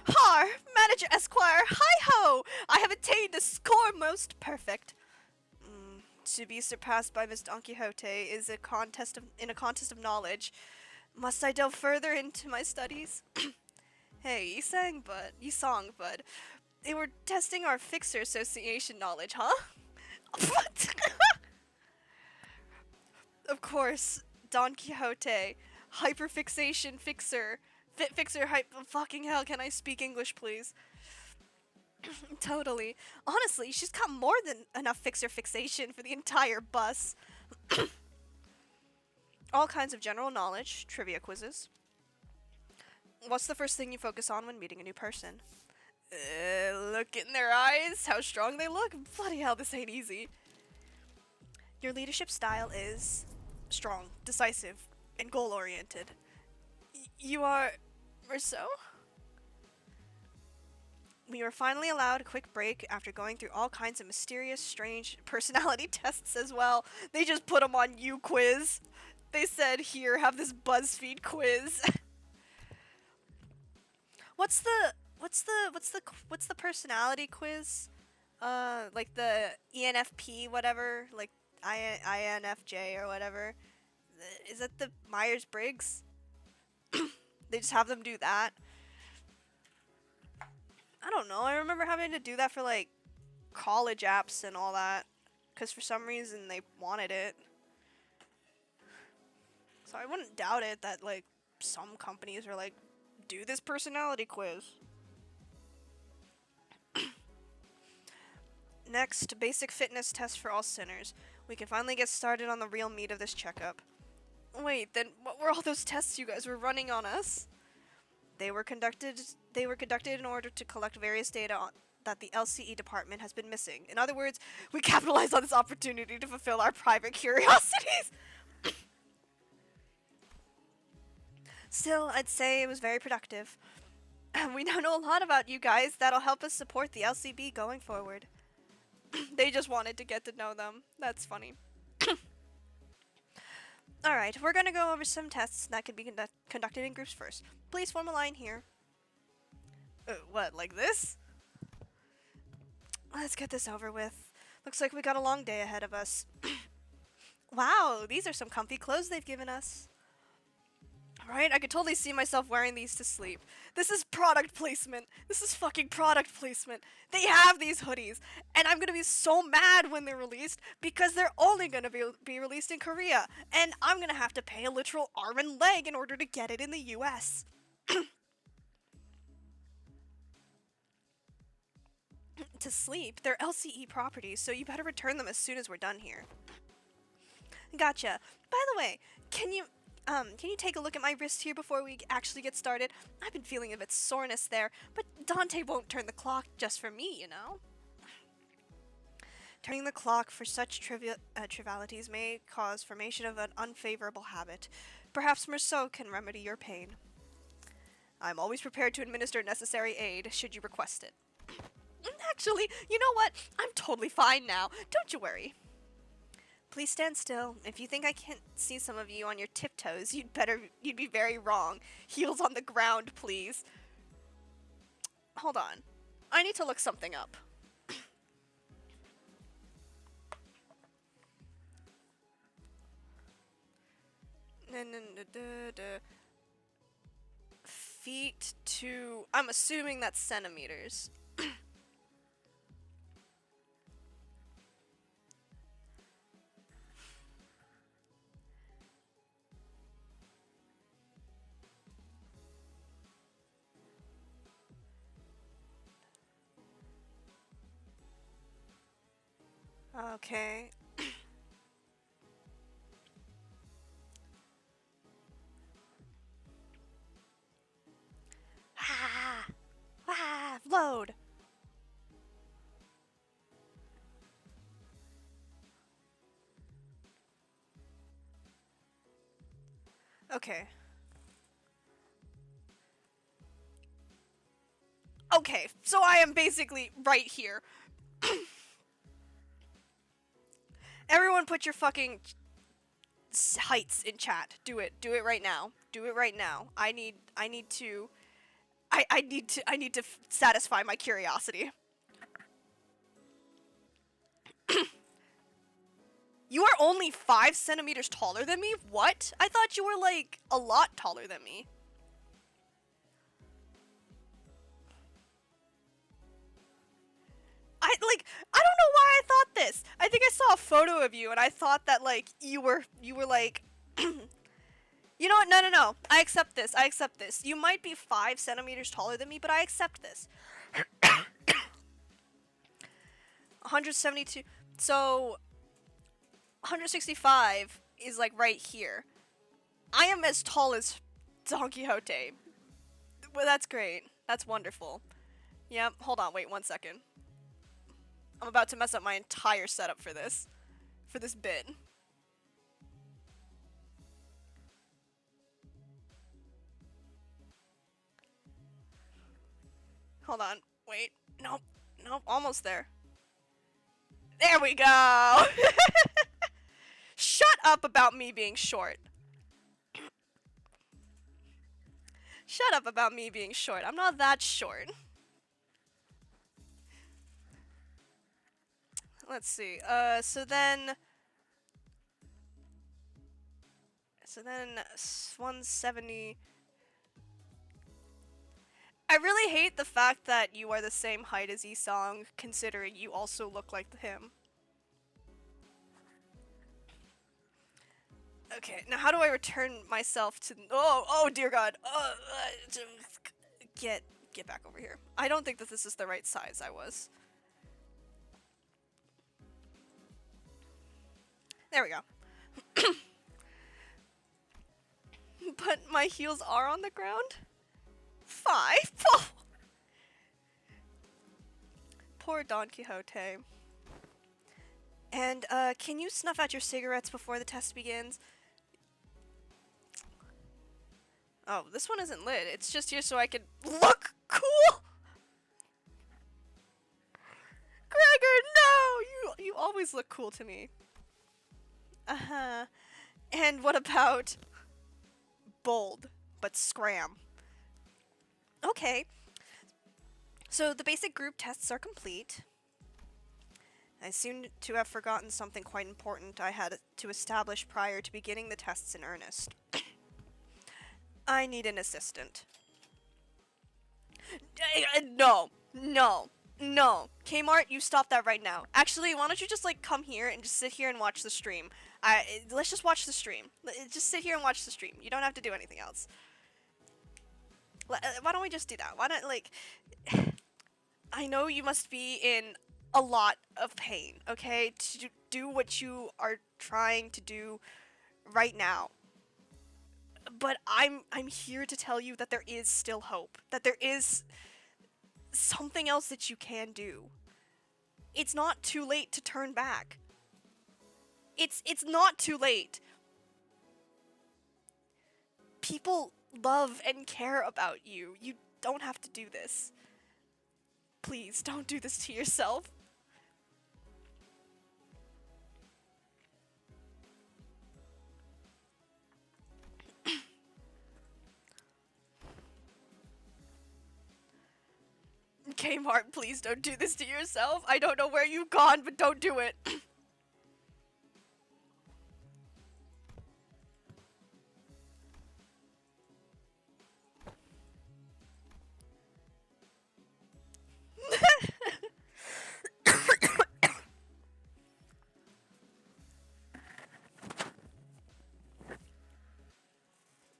Har! Manager Esquire, hi-ho! I have attained a score most perfect. To be surpassed by Miss Don Quixote is a contest of knowledge. Must I delve further into my studies? Hey, you song, bud. They were testing our Fixer Association knowledge, huh? What? Of course, Don Quixote, hyperfixation fixer, fixer fucking hell, can I speak English please? Totally. Honestly, she's got more than enough fixer fixation for the entire bus. All kinds of general knowledge, trivia quizzes. What's the first thing you focus on when meeting a new person? Look in their eyes, how strong they look. Bloody hell, this ain't easy. Your leadership style is strong, decisive, and goal-oriented. You are... Rousseau? We were finally allowed a quick break after going through all kinds of mysterious, strange personality tests as well. They just put them on you quiz. They said, here, have this BuzzFeed quiz. What's the personality quiz? Like the ENFP, whatever, like INFJ or whatever. Is that the Myers-Briggs? They just have them do that. I don't know. I remember having to do that for like college apps and all that, because for some reason they wanted it. So I wouldn't doubt it that like some companies are like, do this personality quiz. Next, basic fitness test for all sinners. We can finally get started on the real meat of this checkup. Wait, then what were all those tests you guys were running on us? They were conducted in order to collect various data that the LCE department has been missing. In other words, we capitalized on this opportunity to fulfill our private curiosities. Still, I'd say it was very productive. We now know a lot about you guys that'll help us support the LCB going forward. They just wanted to get to know them. That's funny. Alright, we're gonna go over some tests that can be conducted in groups first. Please form a line here. What, like this? Let's get this over with. Looks like we got a long day ahead of us. Wow, these are some comfy clothes they've given us. Right? I could totally see myself wearing these to sleep. This is product placement. This is fucking product placement. They have these hoodies, and I'm gonna be so mad when they're released because they're only gonna be released in Korea, and I'm gonna have to pay a literal arm and leg in order to get it in the US. To sleep, they're LCE properties, so you better return them as soon as we're done here. Gotcha. By the way, can you take a look at my wrist here before we actually get started? I've been feeling a bit soreness there, but Dante won't turn the clock just for me, you know? Turning the clock for such trivialities may cause formation of an unfavorable habit. Perhaps Merceau can remedy your pain. I'm always prepared to administer necessary aid, should you request it. Actually, you know what? I'm totally fine now. Don't you worry. Please stand still. If you think I can't see some of you on your tiptoes, you'd be very wrong. Heels on the ground, please. Hold on. I need to look something up. Feet to... I'm assuming that's centimeters. Okay. Load. Okay. Okay, so I am basically right here. Everyone put your fucking heights in chat. Do it. Do it right now. Do it right now. I need to satisfy my curiosity. You are only 5 centimeters taller than me? What? I thought you were like a lot taller than me. I don't know why I thought this. I think I saw a photo of you and I thought that like you were like you know what? No. I accept this. I accept this. You might be 5 centimeters taller than me, but I accept this. 172. So 165 is like right here. I am as tall as Don Quixote. Well, that's great. That's wonderful. Yep. Hold on. Wait 1 second. I'm about to mess up my entire setup for this bit. Hold on. Wait. Nope. Almost there. There we go! Shut up about me being short. Shut up about me being short. I'm not that short. Let's see. So then 170. I really hate the fact that you are the same height as Esong, considering you also look like him. Okay, now how do I return myself to? Oh dear God! Get get back over here. I don't think that this is the right size. I was. There we go. But my heels are on the ground. Five. Oh, poor Don Quixote. And can you snuff out your cigarettes before the test begins? Oh, this one isn't lit. It's just here so I can look cool. Gregor, no! You always look cool to me. Uh-huh. And what about bold, but scram? Okay. So the basic group tests are complete. I seem to have forgotten something quite important I had to establish prior to beginning the tests in earnest. I need an assistant. No, no, no. Kmart, you stop that right now. Actually, why don't you just like come here and just sit here and watch the stream? Let's just watch the stream. Just sit here and watch the stream. You don't have to do anything else. Why don't we just do that? Why don't like? I know you must be in a lot of pain. Okay, to do what you are trying to do right now. But I'm here to tell you that there is still hope. That there is something else that you can do. It's not too late to turn back. It's not too late. People love and care about you. You don't have to do this. Please don't do this to yourself. Kmart, please don't do this to yourself. I don't know where you've gone, but don't do it.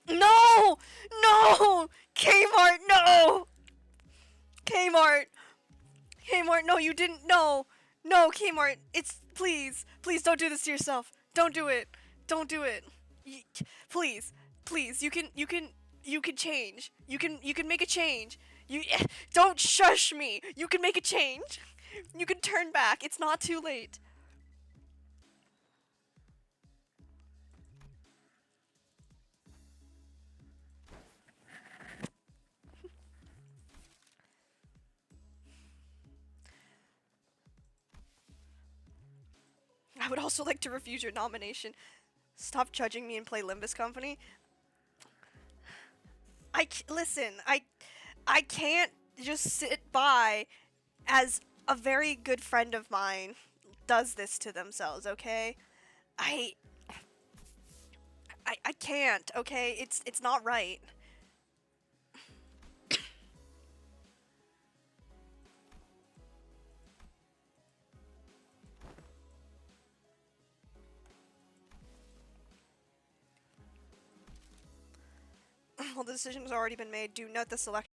No! No! Kmart, no! Kmart! Kmart, no, you didn't. No! No, Kmart, it's. Please. Please don't do this to yourself. Don't do it. Don't do it. Please. Please. You can change. You can make a change. You. Don't shush me. You can make a change. You can turn back. It's not too late. I would also like to refuse your nomination. Stop judging me and play Limbus Company. Listen. I can't just sit by as a very good friend of mine does this to themselves. Okay, I I can't. Okay, it's not right. Well, the decision has already been made. Do note the selection.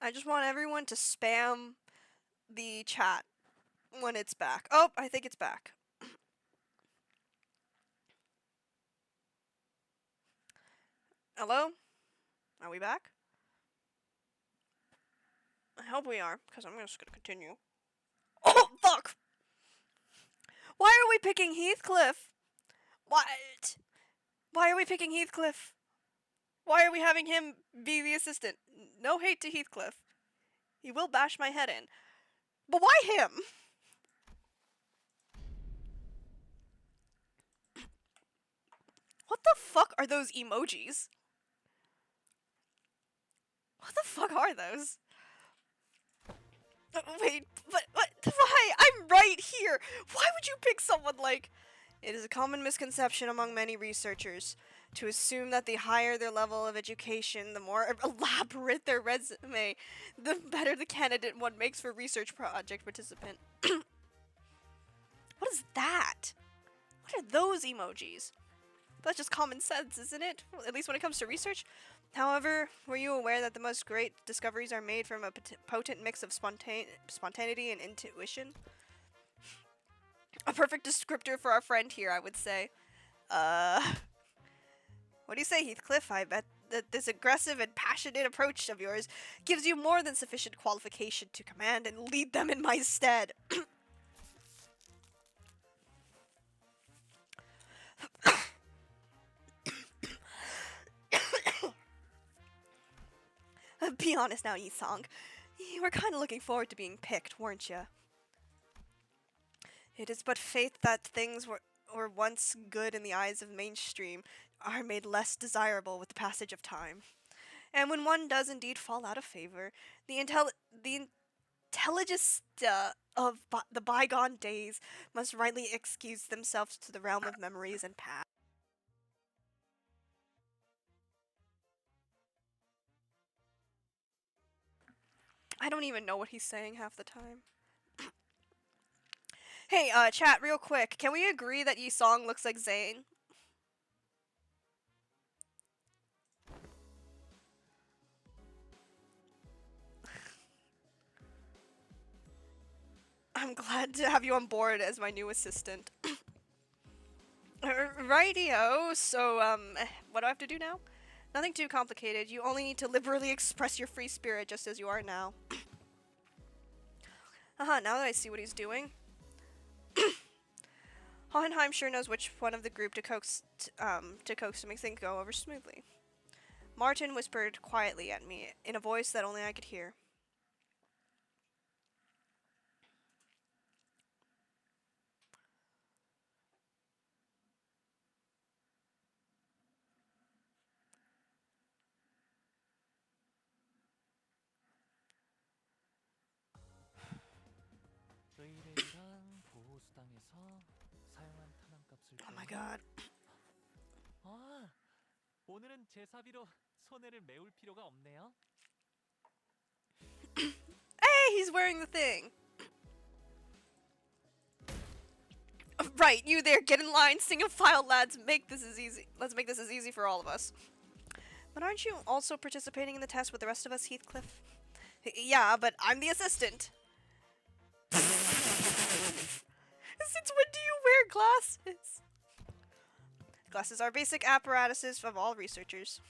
I just want everyone to spam the chat when it's back. Oh, I think it's back. Hello? Are we back? I hope we are, because I'm just gonna continue. Oh, fuck! Why are we picking Heathcliff? What? Why are we picking Heathcliff? Why are we having him be the assistant? No hate to Heathcliff. He will bash my head in. But why him? What the fuck are those emojis? What the fuck are those? Wait, but why? I'm right here. Why would you pick someone like... It is a common misconception among many researchers to assume that the higher their level of education, the more elaborate their resume, the better the candidate one makes for research project participant. What is that? What are those emojis? That's just common sense, isn't it? Well, at least when it comes to research. However, were you aware that the most great discoveries are made from a potent mix of spontaneity and intuition? A perfect descriptor for our friend here, I would say. What do you say, Heathcliff? I bet that this aggressive and passionate approach of yours gives you more than sufficient qualification to command and lead them in my stead. Be honest now, Yi-song. You were kind of looking forward to being picked, weren't you? It is but fate that things were once good in the eyes of mainstream are made less desirable with the passage of time. And when one does indeed fall out of favor, the intelligista of the bygone days must rightly excuse themselves to the realm of memories and past. I don't even know what he's saying half the time. Hey, chat, real quick. Can we agree that Yi-song looks like Zayn? I'm glad to have you on board as my new assistant. Rightio, so, what do I have to do now? Nothing too complicated. You only need to liberally express your free spirit just as you are now. Now that I see what he's doing. Hohenheim sure knows which one of the group to coax to make things go over smoothly. Martin whispered quietly at me, in a voice that only I could hear. Oh my god. 아, 오늘은 제 사비로 손해를 메울 필요가 없네요. Hey, he's wearing the thing. Right, you there, get in line, single file, lads. Let's make this as easy for all of us. But aren't you also participating in the test with the rest of us, Heathcliff? Yeah, but I'm the assistant. Since when do you wear glasses? Glasses are basic apparatuses of all researchers.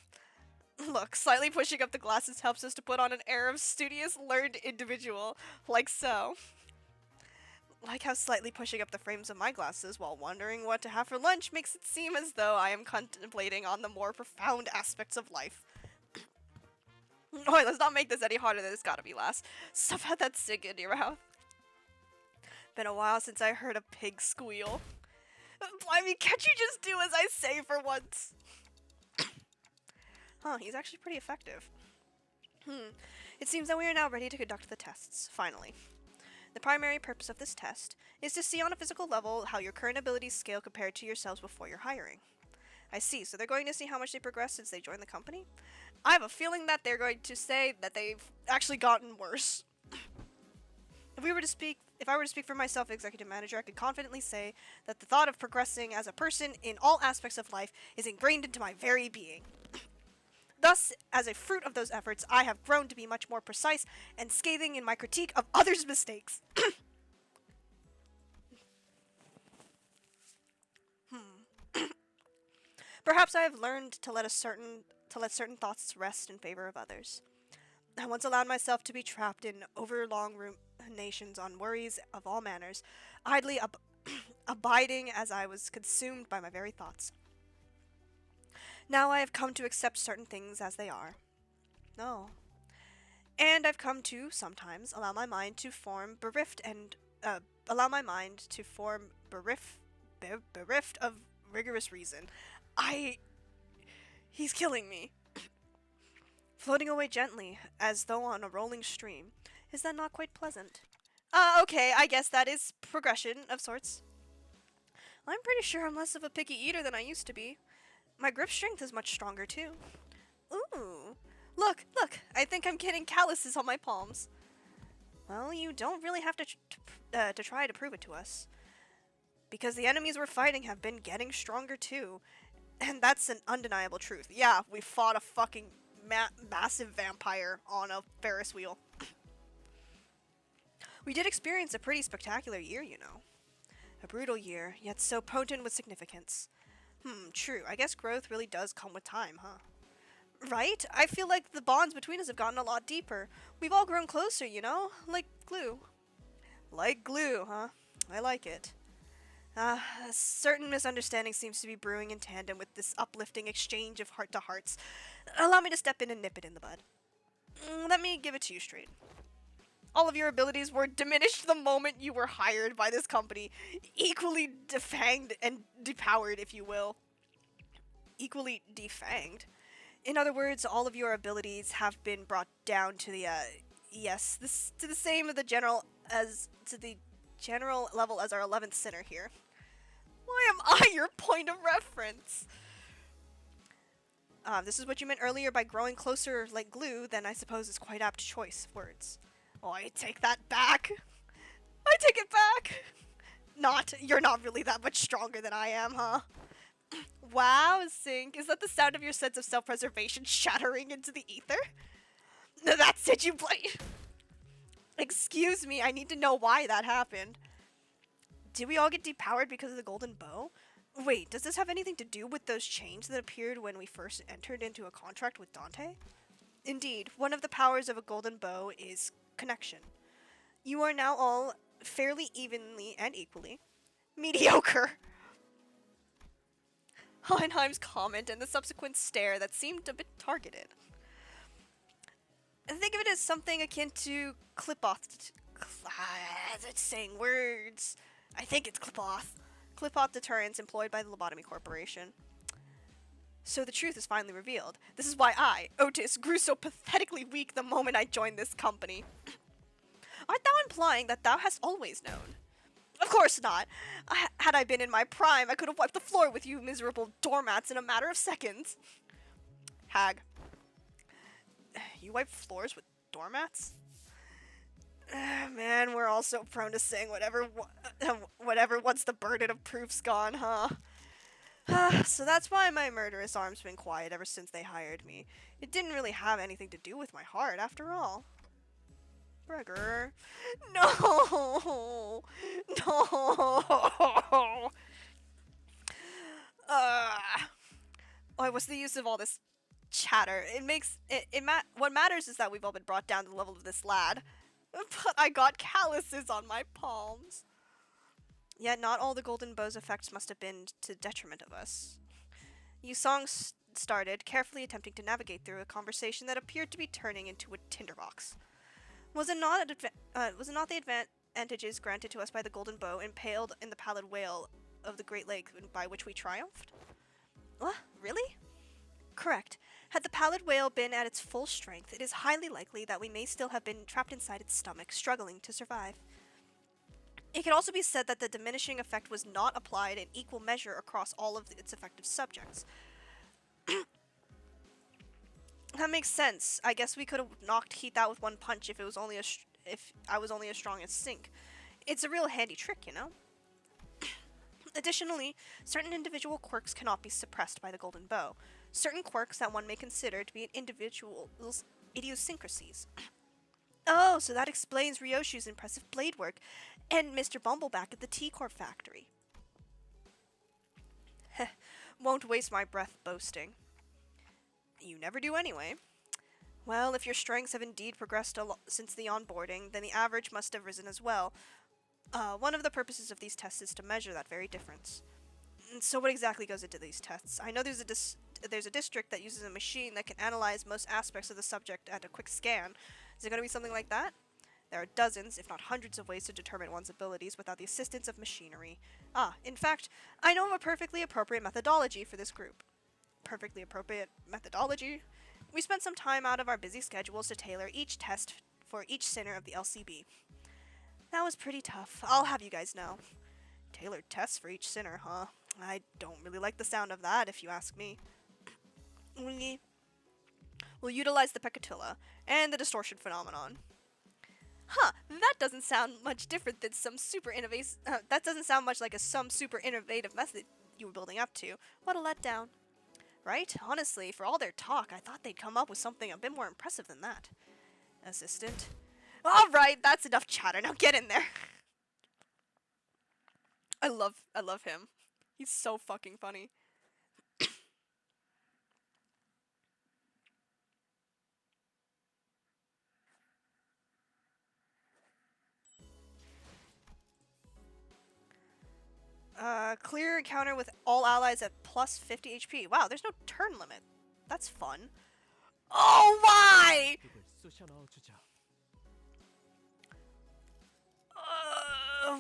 Look, slightly pushing up the glasses helps us to put on an air of studious, learned individual, like so. Like how slightly pushing up the frames of my glasses while wondering what to have for lunch makes it seem as though I am contemplating on the more profound aspects of life. Oi, let's not make this any harder than it's gotta be, lass. Stuff had that sink in your mouth. Been a while since I heard a pig squeal. I mean, can't you just do as I say for once? He's actually pretty effective. It seems that we are now ready to conduct the tests, finally. The primary purpose of this test is to see on a physical level how your current abilities scale compared to yourselves before your hiring. I see, so they're going to see how much they progressed since they joined the company? I have a feeling that they're going to say that they've actually gotten worse. If I were to speak for myself, executive manager, I could confidently say that the thought of progressing as a person in all aspects of life is ingrained into my very being. Thus, as a fruit of those efforts, I have grown to be much more precise and scathing in my critique of others' mistakes. Perhaps I have learned to let certain thoughts rest in favor of others. I once allowed myself to be trapped in overlong ruminations on worries of all manners, idly abiding as I was consumed by my very thoughts. Now I have come to accept certain things as they are. No. And I've come to sometimes allow my mind to form bereft and allow my mind to form bereft of rigorous reason. He's killing me. Floating away gently, as though on a rolling stream. Is that not quite pleasant? Okay, I guess that is progression of sorts. I'm pretty sure I'm less of a picky eater than I used to be. My grip strength is much stronger too. Ooh. Look, I think I'm getting calluses on my palms. Well, you don't really have to try to prove it to us. Because the enemies we're fighting have been getting stronger too. And that's an undeniable truth. Yeah, we fought a fucking massive vampire on a Ferris wheel. We did experience a pretty spectacular year, you know. A brutal year, yet so potent with significance. True. I guess growth really does come with time, huh? Right? I feel like the bonds between us have gotten a lot deeper. We've all grown closer, you know? Like glue. Like glue, huh? I like it. A certain misunderstanding seems to be brewing in tandem with this uplifting exchange of heart-to-hearts. Allow me to step in and nip it in the bud. Let me give it to you straight. All of your abilities were diminished the moment you were hired by this company. Equally defanged and depowered, if you will. Equally defanged. In other words, all of your abilities have been brought down to the, to the same of the general level as our 11th sinner here. Why am I your point of reference? This is what you meant earlier by growing closer like glue, then I suppose is quite apt choice of words. Oh, I take that back. I take it back. You're not really that much stronger than I am, huh? Wow, Sync, is that the sound of your sense of self-preservation shattering into the ether? That's it, you Excuse me, I need to know why that happened. Did we all get depowered because of the golden bow? Wait, does this have anything to do with those chains that appeared when we first entered into a contract with Dante? Indeed, one of the powers of a golden bow is connection. You are now all fairly evenly and equally mediocre. Hohenheim's comment and the subsequent stare that seemed a bit targeted. Think of it as something akin to clip-off. It's saying words. I think it's clip-off. Clip-off deterrence employed by the Lobotomy Corporation. So the truth is finally revealed. This is why I, Otis, grew so pathetically weak the moment I joined this company. Art thou implying that thou hast always known? Of course not. Had I been in my prime, I could have wiped the floor with you miserable doormats in a matter of seconds. Hag. You wipe floors with doormats? Man, we're all so prone to saying whatever once the burden of proof's gone, huh? So that's why my murderous arm's been quiet ever since they hired me. It didn't really have anything to do with my heart, after all. Breger. No! No! What's the use of all this chatter? What matters is that we've all been brought down to the level of this lad. But I got calluses on my palms. Yet not all the golden bow's effects must have been to detriment of us. Yu Song started, carefully attempting to navigate through a conversation that appeared to be turning into a tinderbox. Was it not the advantages granted to us by the golden bow impaled in the pallid whale of the Great Lake by which we triumphed? What? Really? Correct. Had the pallid whale been at its full strength, it is highly likely that we may still have been trapped inside its stomach, struggling to survive. It could also be said that the diminishing effect was not applied in equal measure across all of its effective subjects. That makes sense. I guess we could have knocked Heath out with one punch if I was only as strong as Sync. It's a real handy trick, you know? Additionally, certain individual quirks cannot be suppressed by the golden bow. Certain quirks that one may consider to be an individual's idiosyncrasies. Oh, so that explains Ryoshu's impressive blade work and Mr. Bumbleback at the T-Corp factory. Heh, won't waste my breath boasting. You never do anyway. Well, if your strengths have indeed progressed since the onboarding, then the average must have risen as well. One of the purposes of these tests is to measure that very difference. So what exactly goes into these tests? I know there's a district that uses a machine that can analyze most aspects of the subject at a quick scan. Is it going to be something like that? There are dozens, if not hundreds of ways to determine one's abilities without the assistance of machinery. In fact, I know of a perfectly appropriate methodology for this group. Perfectly appropriate methodology? We spent some time out of our busy schedules to tailor each test for each sinner of the LCB. That was pretty tough, I'll have you guys know. Tailored tests for each sinner, huh? I don't really like the sound of that, if you ask me. We'll utilize the peccatilla and the distortion phenomenon. Huh, that doesn't sound much different than some super innovative. That doesn't sound much like some super innovative method you were building up to. What a letdown. Right? Honestly, for all their talk, I thought they'd come up with something a bit more impressive than that. Assistant. Alright, that's enough chatter. Now get in there. I love him. He's so fucking funny. Clear encounter with all allies at plus 50 HP. Wow, there's no turn limit. That's fun. Oh, why? 그걸 쑤셔 넣어주죠.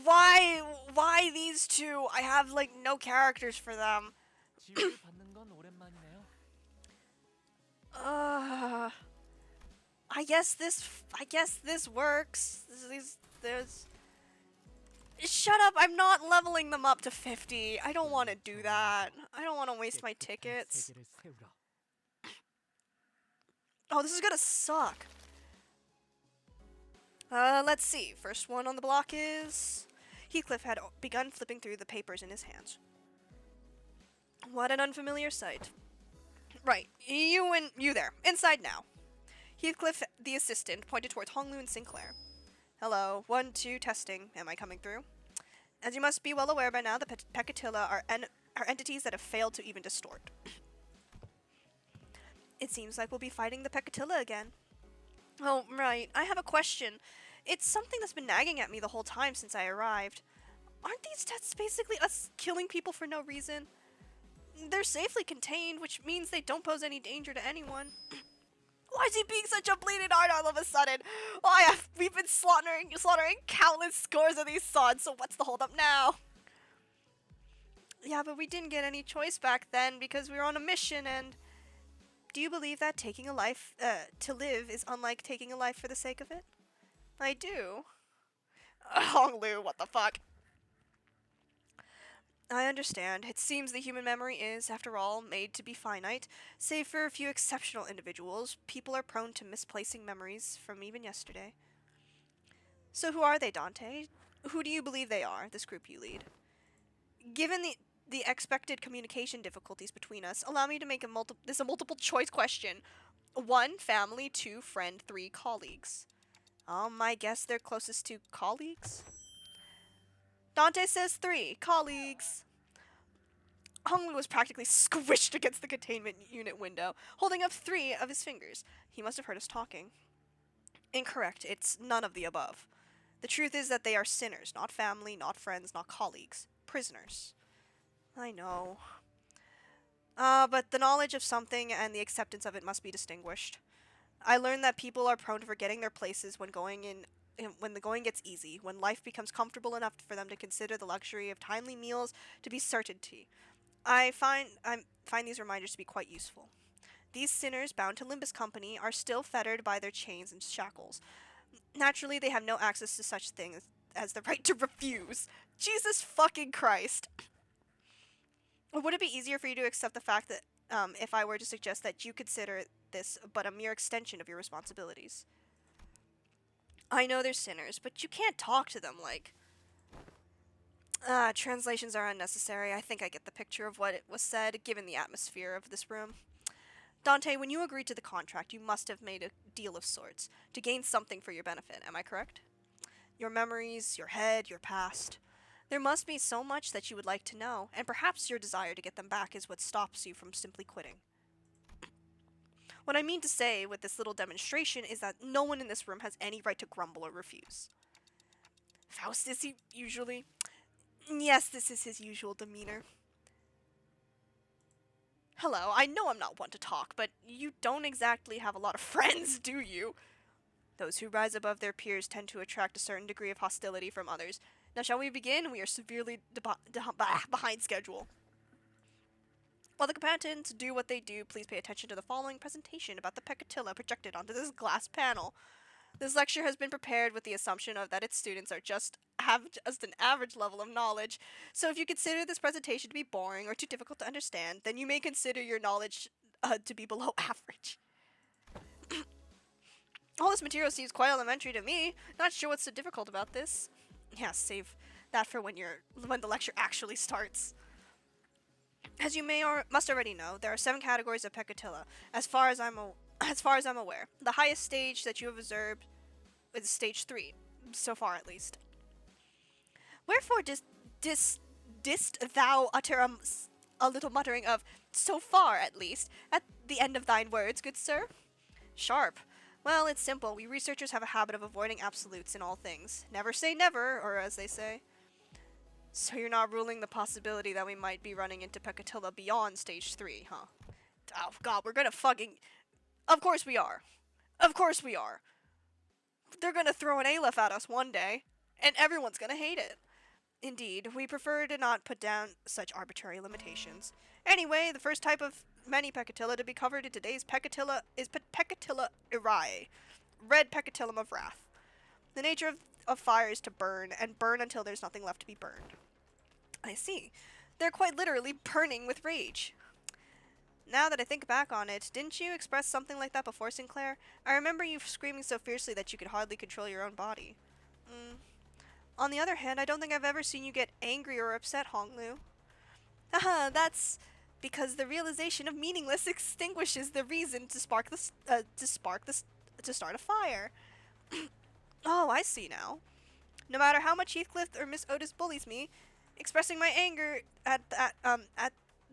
Why these two? I have, like, no characters for them. 지휘를 받는 건 오랜만이네요. I guess this works. There's... Shut up, I'm not leveling them up to 50. I don't want to do that. I don't want to waste my tickets. 세계를 세우라. Oh, this is gonna suck. Let's see. First one on the block is... Heathcliff had begun flipping through the papers in his hands. What an unfamiliar sight. Right, you there. Inside now. Heathcliff, the assistant, pointed towards Honglu and Sinclair. Hello, 1, 2, testing. Am I coming through? As you must be well aware by now, the peccatilla are entities that have failed to even distort. It seems like we'll be fighting the peccatilla again. Oh, right. I have a question. It's something that's been nagging at me the whole time since I arrived. Aren't these tests basically us killing people for no reason? They're safely contained, which means they don't pose any danger to anyone. Why is he being such a bleeding heart all of a sudden? We've been slaughtering countless scores of these sods, so what's the holdup now? Yeah, but we didn't get any choice back then because we were on a mission, and... Do you believe that taking a life, to live is unlike taking a life for the sake of it? I do. Honglu, what the fuck? I understand. It seems the human memory is, after all, made to be finite. Save for a few exceptional individuals, people are prone to misplacing memories from even yesterday. So who are they, Dante? Who do you believe they are, this group you lead? Given the expected communication difficulties between us, allow me to make this a multiple choice question. 1, family. 2, friend. 3, colleagues. I guess they're closest to colleagues? Dante says 3, colleagues. Honglu was practically squished against the containment unit window, holding up 3 of his fingers. He must have heard us talking. Incorrect. It's none of the above. The truth is that they are sinners, not family, not friends, not colleagues. Prisoners. I know. But the knowledge of something and the acceptance of it must be distinguished. I learned that people are prone to forgetting their places when the going gets easy, when life becomes comfortable enough for them to consider the luxury of timely meals to be certainty. I find these reminders to be quite useful. These sinners bound to Limbus Company are still fettered by their chains and shackles. Naturally, they have no access to such things as the right to refuse. Jesus fucking Christ. Would it be easier for you to accept the fact that, if I were to suggest that you consider this but a mere extension of your responsibilities? I know they're sinners, but you can't talk to them like... Translations are unnecessary. I think I get the picture of what it was said, given the atmosphere of this room. Dante, when you agreed to the contract, you must have made a deal of sorts, to gain something for your benefit, am I correct? Your memories, your head, your past. There must be so much that you would like to know, and perhaps your desire to get them back is what stops you from simply quitting. What I mean to say with this little demonstration is that no one in this room has any right to grumble or refuse. Faust is he usually? Yes, this is his usual demeanor. Hello, I know I'm not one to talk, but you don't exactly have a lot of friends, do you? Those who rise above their peers tend to attract a certain degree of hostility from others. Now, shall we begin? We are severely behind schedule. While the combatants do what they do, please pay attention to the following presentation about the peccatilla projected onto this glass panel. This lecture has been prepared with the assumption of that its students have just an average level of knowledge. So if you consider this presentation to be boring or too difficult to understand, then you may consider your knowledge to be below average. All this material seems quite elementary to me. Not sure what's so difficult about this. Yeah, save that for when the lecture actually starts. As you may or must already know, there are 7 categories of peccatilla. As far as I'm aware, the highest stage that you have observed is stage 3, so far at least. Wherefore didst thou utter a little muttering of "so far at least" at the end of thine words, good sir? Sharp. Well, it's simple. We researchers have a habit of avoiding absolutes in all things. Never say never, or as they say. So you're not ruling the possibility that we might be running into peccatilla beyond stage 3, huh? Oh god, we're gonna fucking... Of course we are. Of course we are. They're gonna throw an Aleph at us one day, and everyone's gonna hate it. Indeed, we prefer to not put down such arbitrary limitations. Anyway, the first type of many peccatilla to be covered in today's peccatilla is peccatilla irae, red peccatillum of wrath. The nature of fire is to burn, and burn until there's nothing left to be burned. I see. They're quite literally burning with rage. Now that I think back on it, didn't you express something like that before, Sinclair? I remember you screaming so fiercely that you could hardly control your own body. On the other hand, I don't think I've ever seen you get angry or upset, Honglu. Haha, that's because the realization of meaningless extinguishes the reason to start a fire. Oh, I see now. No matter how much Heathcliff or Miss Otis bullies me, expressing my anger at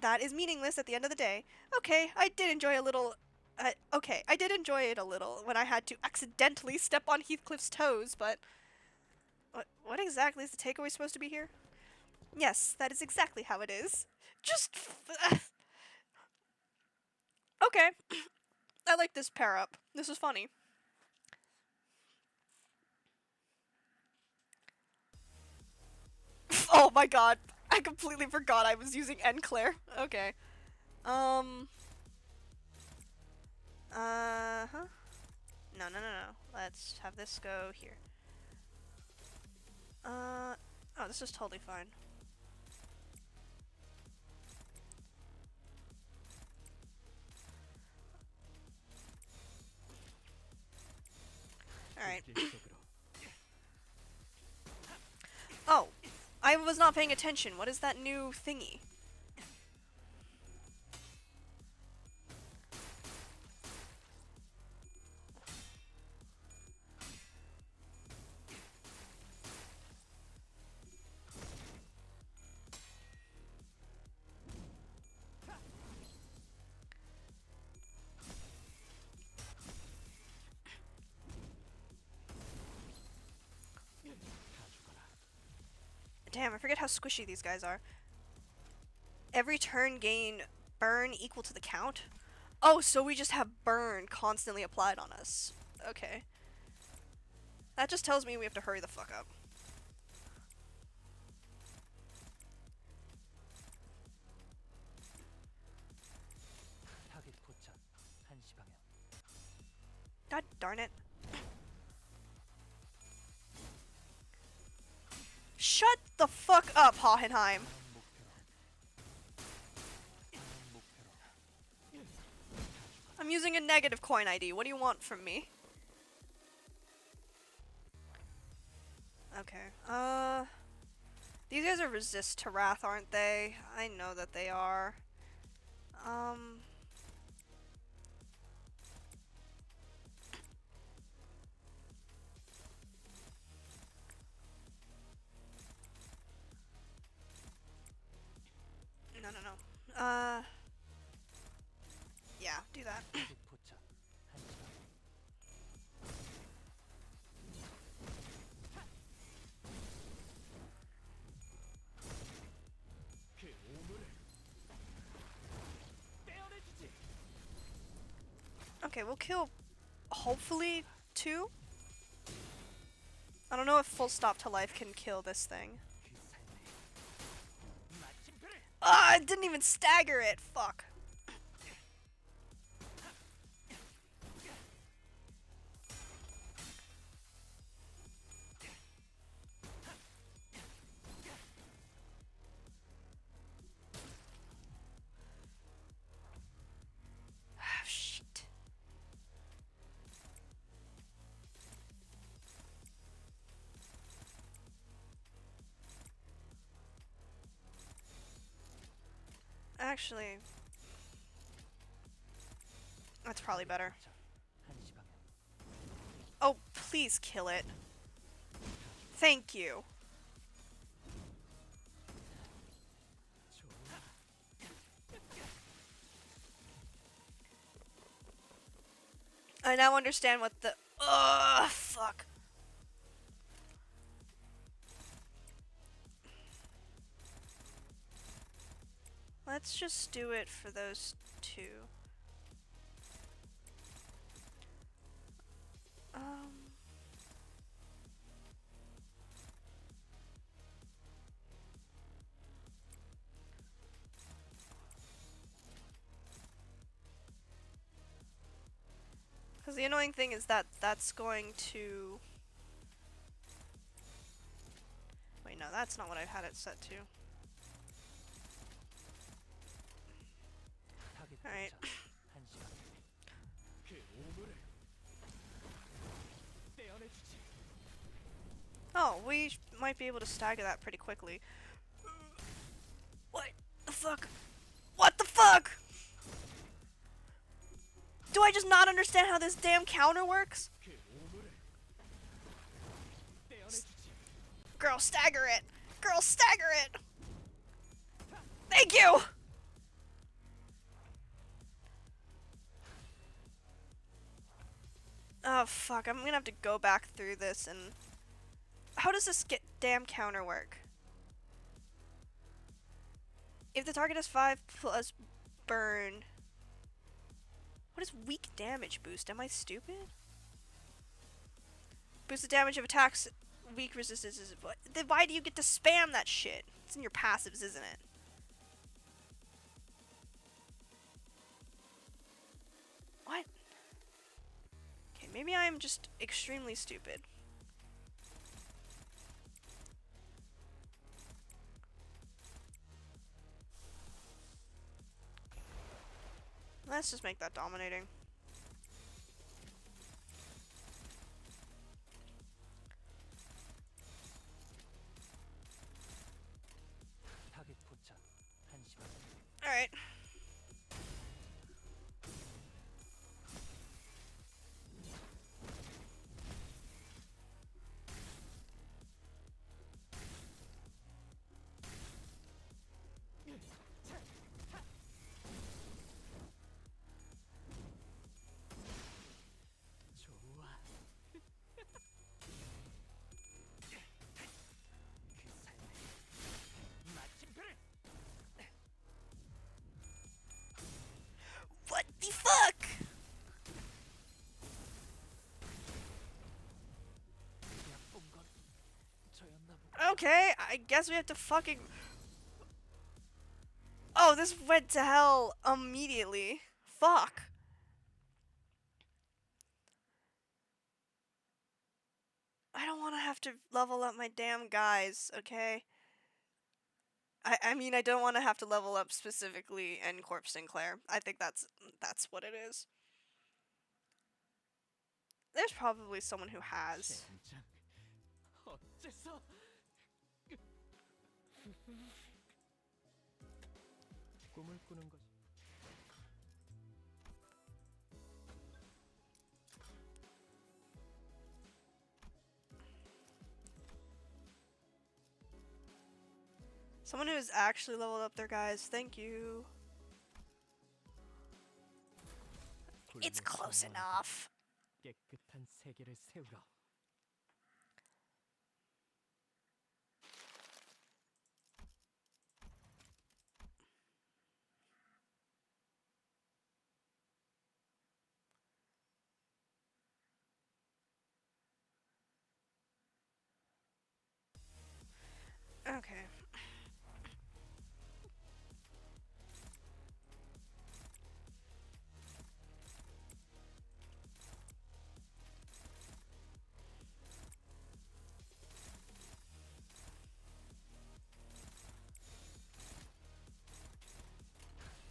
that is meaningless at the end of the day. Okay, I did enjoy it a little when I had to accidentally step on Heathcliff's toes, but what exactly is the takeaway supposed to be here? Yes, that is exactly how it is. Just okay. I like this pair up. This is funny. Oh my god. I completely forgot I was using Enclair. Okay. Huh? No. Let's have this go here. Oh, this is totally fine. Alright. Oh, I was not paying attention. What is that new thingy? Damn, I forget how squishy these guys are. Every turn gain burn equal to the count? Oh, so we just have burn constantly applied on us. Okay. That just tells me we have to hurry the fuck up. God darn it. Shut the fuck up, Hohenheim. I'm using a negative coin ID. What do you want from me? Okay. These guys are resist to wrath, aren't they? I know that they are. No, no, no. Yeah, do that. 타겟 포착. 1시간. 그 오물을 떼어내주지. Okay, we'll kill, hopefully, 2? I don't know if full stop to life can kill this thing. 그 삶의 마침표를 Ah, I didn't even stagger it! Fuck. Ah, shit. Actually, that's probably better. 포착. 1시방향. Oh, please kill it. Thank you. 좋아. I now understand what the. Ugh, fuck. Let's just do it for those 2. Because the annoying thing is that that's going to. Wait, no, that's not what I've had it set to. 타겟 Alright. 포착. 1시간. 그 오물을 떼어내주지. Oh, we might be able to stagger that pretty quickly. What the fuck? What the fuck? Do I just not understand how this damn counter works? 그 오물을 떼어내주지. Girl, stagger it! Girl, stagger it! Thank you! Oh fuck, I'm gonna have to go back through this and... How does this damn counter work? If the target has 5 plus burn... What is weak damage boost? Am I stupid? Boost the damage of attacks, weak resistance is... Then why do you get to spam that shit? It's in your passives, isn't it? What? Okay, maybe I'm just extremely stupid. Let's just make that dominating. 타겟 포착. 1시방. Alright. 좋아. 그 삶의 마침표를 What the fuck? 나쁜 건 저였나 보다. Okay, I guess we have to fucking... Oh, this went to hell immediately. Fuck. I don't want to have to level up my damn guys, okay? I mean, I don't want to have to level up specifically N Corp Sinclair. I think that's what it is. There's probably someone who has. 젠장. 어째서 꿈을 꾸는 것이 Someone who's actually leveled up their guys. Thank you. It's 불로 close 정원하고 enough. 깨끗한 세계를 세우라. Okay.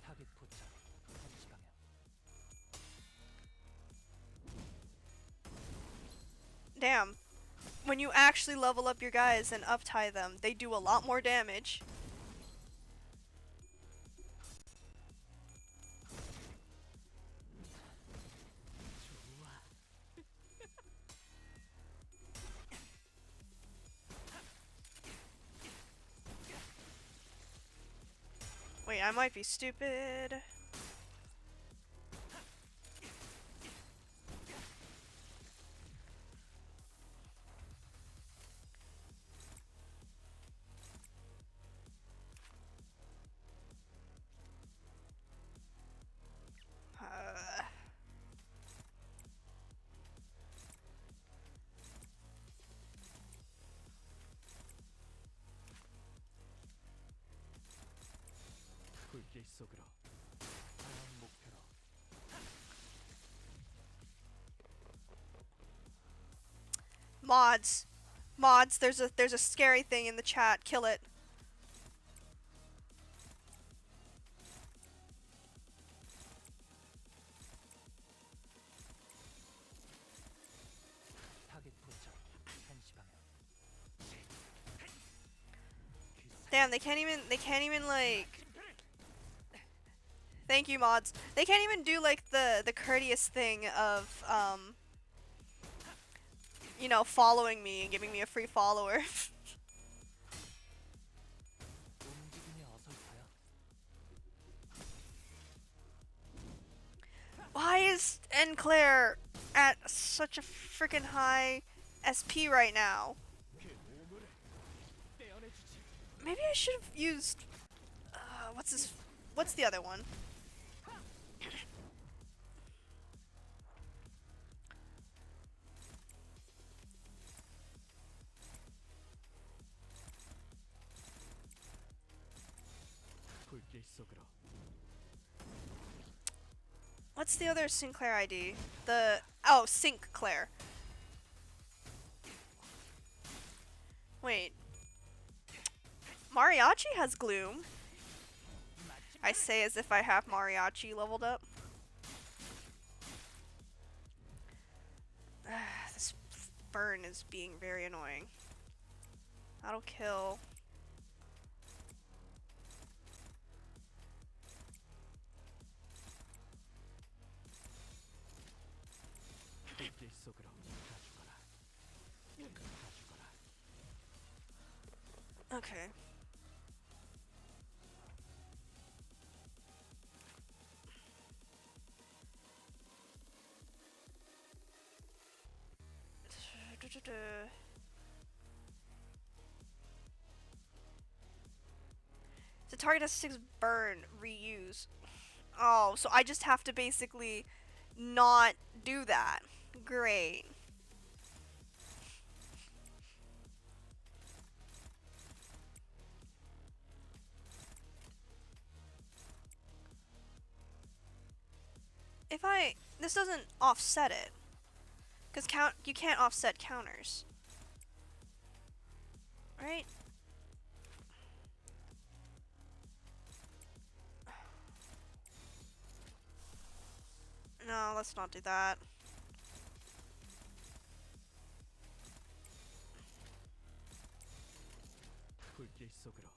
타겟 포착. 한시 방향. Damn. When you actually level up your guys and uptie them, they do a lot more damage. 좋아. Wait, I might be stupid. 불길 속으로. 다음 목표로. Mods. Mods, there's a scary thing in the chat. Kill it. 타겟 포착. 한시 방향. Damn, they can't even like Thank you, mods. They can't even do like the courteous thing of you know, following me and giving me a free follower. 움직임이 어설퍼요. Why is Enclair at such a freaking high SP right now? 그 오물을 떼어내주지. Maybe I should have used what's the other one? 불길 속으로. What's the other Sinclair ID? Sinclair. Wait. Mariachi has Gloom. I say as if I have Mariachi leveled up. This burn is being very annoying. That'll kill. 불길 속으로. 다 죽어라. 다 죽어라. Okay. The target has 6 burn, reuse. Oh, so I just have to basically not do that. Great. This doesn't offset it. Cause you can't offset counters. Right? No, let's not do that. 불길 속으로.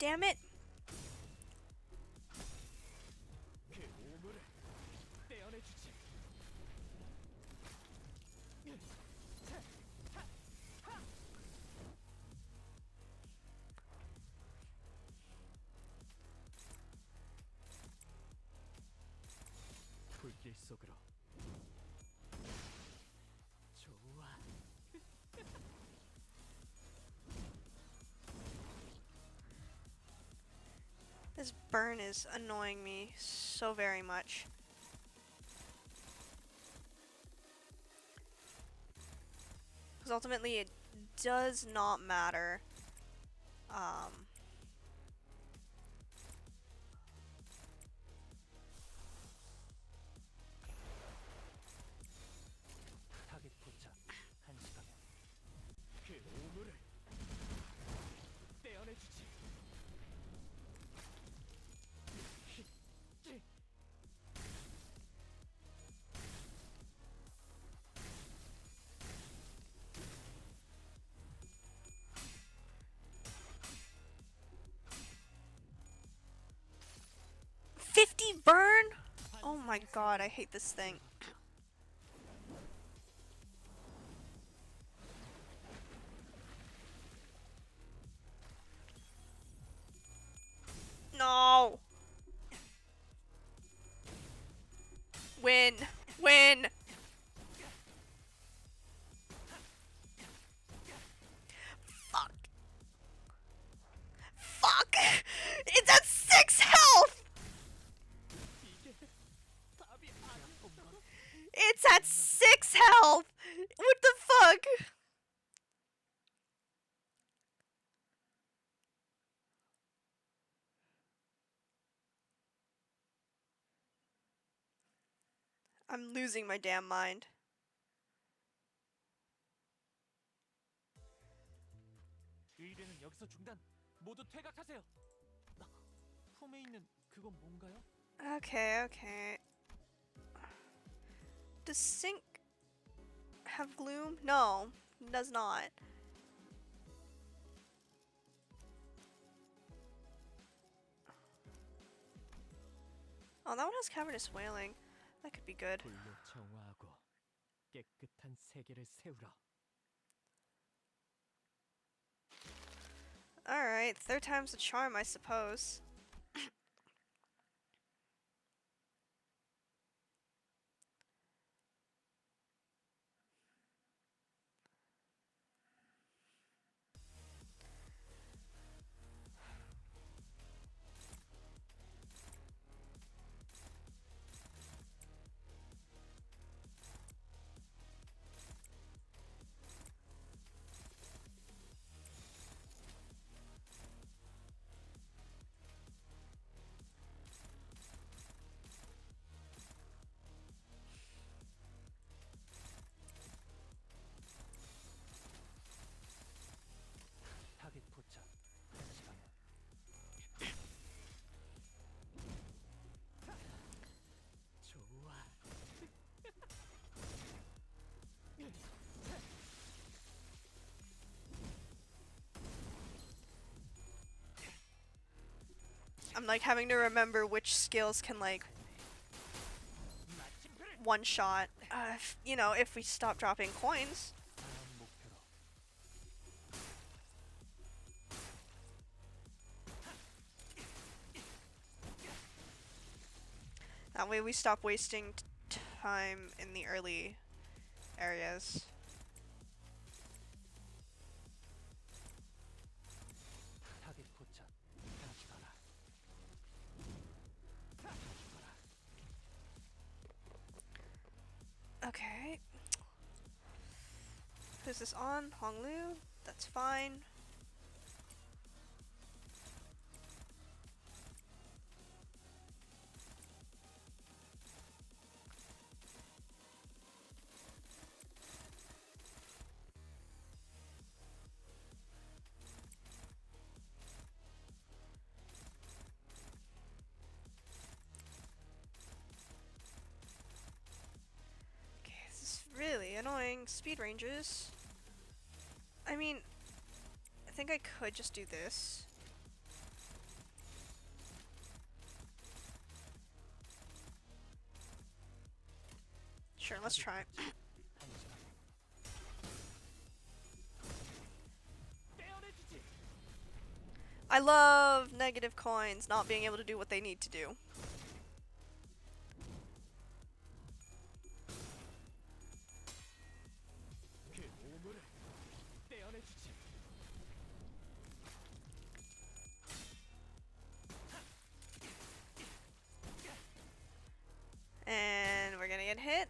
damn it! 그 오물을 떼어내주지. 불길 속으로. 좋아. This burn is annoying me so very much. Because ultimately it does not matter. 타겟 포착 1시간. 그 오물을 떼어내주지. 50 burn? Oh my god, I hate this thing. No! Win! Win! Fuck! Fuck! It's at 6 health! 이게 답이 아니구만. It's at 6 health! What the fuck? I'm losing my damn mind. 의뢰는 여기서 중단. 모두 퇴각하세요. 품에 있는 그건 뭔가요? Okay, okay. Does Sync have Gloom? No, it does not. Oh, that one has Cavernous Wailing. That could be good. 불로 정화하고 깨끗한 세계를 세우라. Alright, third time's the charm, I suppose. 타겟 포착 1시간. 좋아. I'm like having to remember which skills can like 마침표를 one shot. You know, if we stop dropping coins. 다음 목표로. That way we stop wasting time in the early areas. 타겟 포착 다 죽어라. 다 죽어라. Okay. Who's this on? Honglu? That's fine. Okay, this is really annoying. Speed ranges. I mean, I think I could just do this. Sure, let's try. 한심하게. 떼어내주지. I love negative coins not being able to do what they need to do. 그 오물을 떼어내주지. And we're gonna get hit.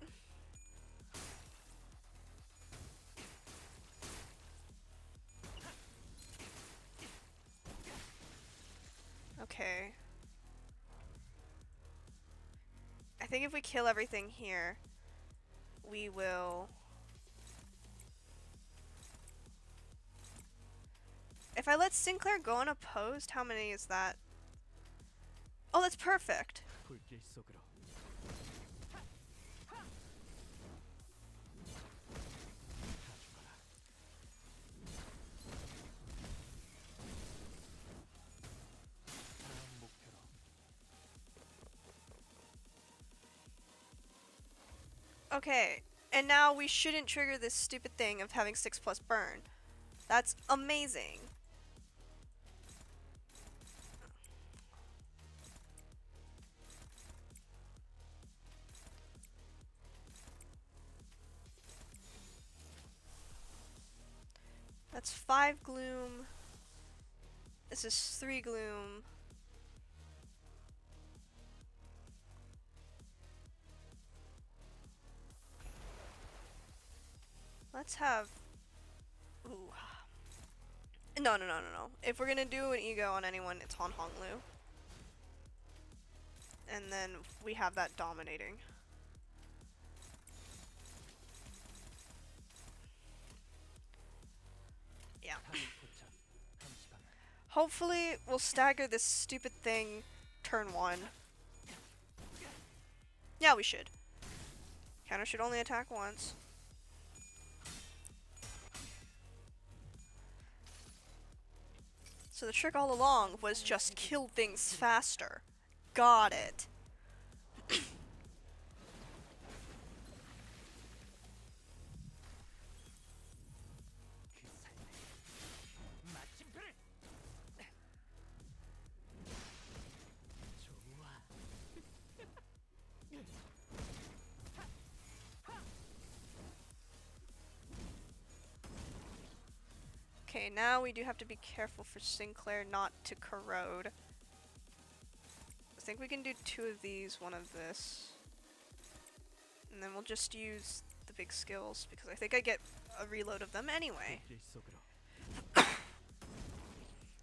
Okay. I think if we kill everything here, we will... If I let Sinclair go unopposed, how many is that? Oh, that's perfect. 불길 속으로. 다 죽어라. 다음 목표로. Okay, and now we shouldn't trigger this stupid thing of having 6+ burn. That's amazing. That's 5 gloom. This is 3 gloom. Let's have... Ooh. No. If we're gonna do an ego on anyone, it's on Honglu. And then we have that dominating. Yeah. 타겟 포착. 한심하게. Hopefully, we'll stagger this stupid thing turn 1. Yeah, we should. Counter should only attack once. So the trick all along was just kill things faster. Got it. 그 삶의 마침표를. 좋아. Okay, now we do have to be careful for Sinclair not to corrode. I think we can do 2 of these, 1 of this. And then we'll just use the big skills, because I think I get a reload of them anyway. 불길 속으로.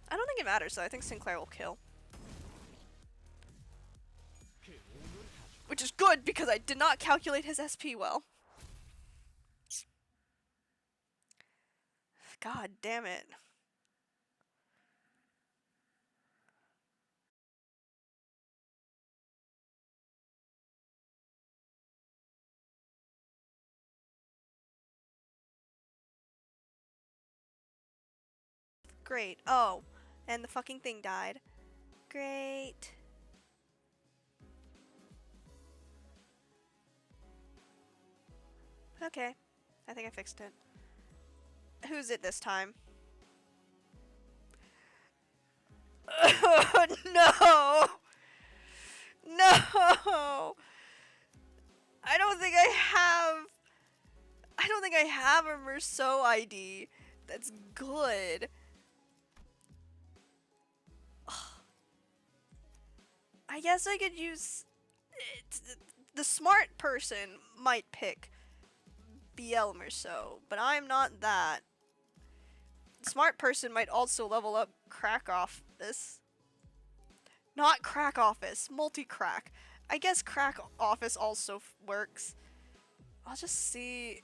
I don't think it matters though, I think Sinclair will kill. 그 오물을 다 죽어라. Which is good, because I did not calculate his SP well. God damn it. Great. Oh, and the fucking thing died. Great. Okay. I think I fixed it. Who's it this time? Oh, no! No! I don't think I have a Merceau ID that's good. I guess I could use... The smart person might pick BL Merceau, but I'm not that. The smart person might also level up Crack Office. Not Crack Office, multi-crack. I guess Crack Office also works. I'll just see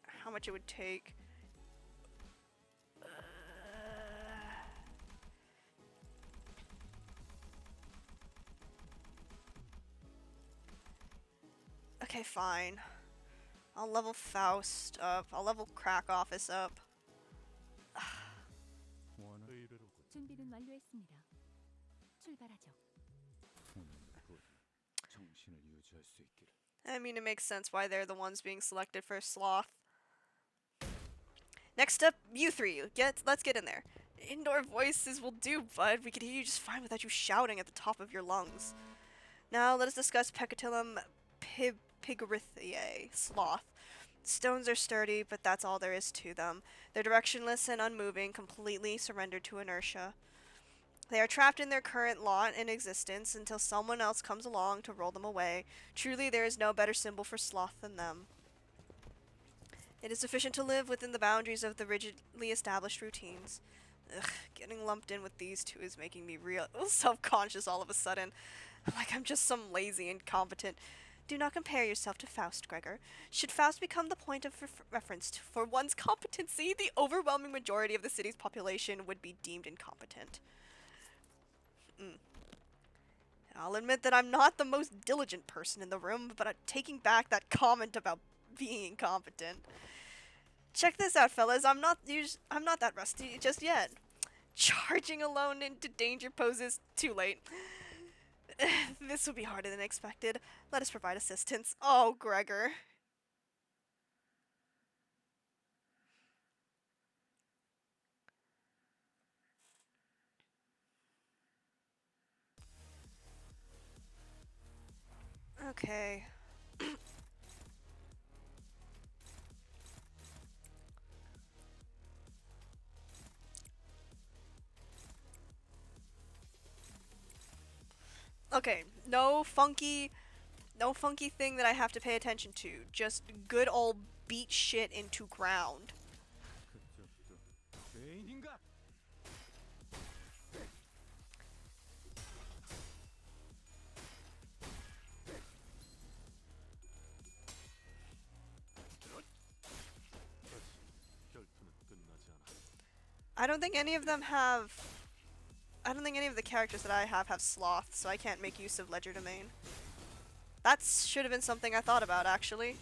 how much it would take. Okay, fine. I'll level Faust up. I'll level Crack Office up. 의외로군. 준비는 완료했습니다. 출발하죠. 정신을 유지할 수 있기를. I mean, it makes sense why they're the ones being selected for Sloth. Next up, you three. Let's get in there. Indoor voices will do, bud. We could hear you just fine without you shouting at the top of your lungs. Now let us discuss Pecatillum pigrithiae, Sloth. Stones are sturdy, but that's all there is to them. They're directionless and unmoving, completely surrendered to inertia. They are trapped in their current lot in existence until someone else comes along to roll them away. Truly, there is no better symbol for sloth than them. It is sufficient to live within the boundaries of the rigidly established routines. Ugh, getting lumped in with these two is making me real self-conscious all of a sudden. Like I'm just some lazy incompetent. Do not compare yourself to Faust, Gregor. Should Faust become the point of reference for one's competency, the overwhelming majority of the city's population would be deemed incompetent. I'll admit that I'm not the most diligent person in the room, but I'm taking back that comment about being incompetent. Check this out, fellas. I'm not that rusty just yet. Charging alone into danger poses too late. This will be harder than expected. Let us provide assistance. Oh, Gregor. Okay. Okay, no funky thing that I have to pay attention to. Just good old beat shit into ground. 그쪽도 죄인인가? 결투는 끝나지 않아. I don't think any of them have... I don't think any of the characters that I have sloth, so I can't make use of Ledger Domain. That should have been something I thought about, actually.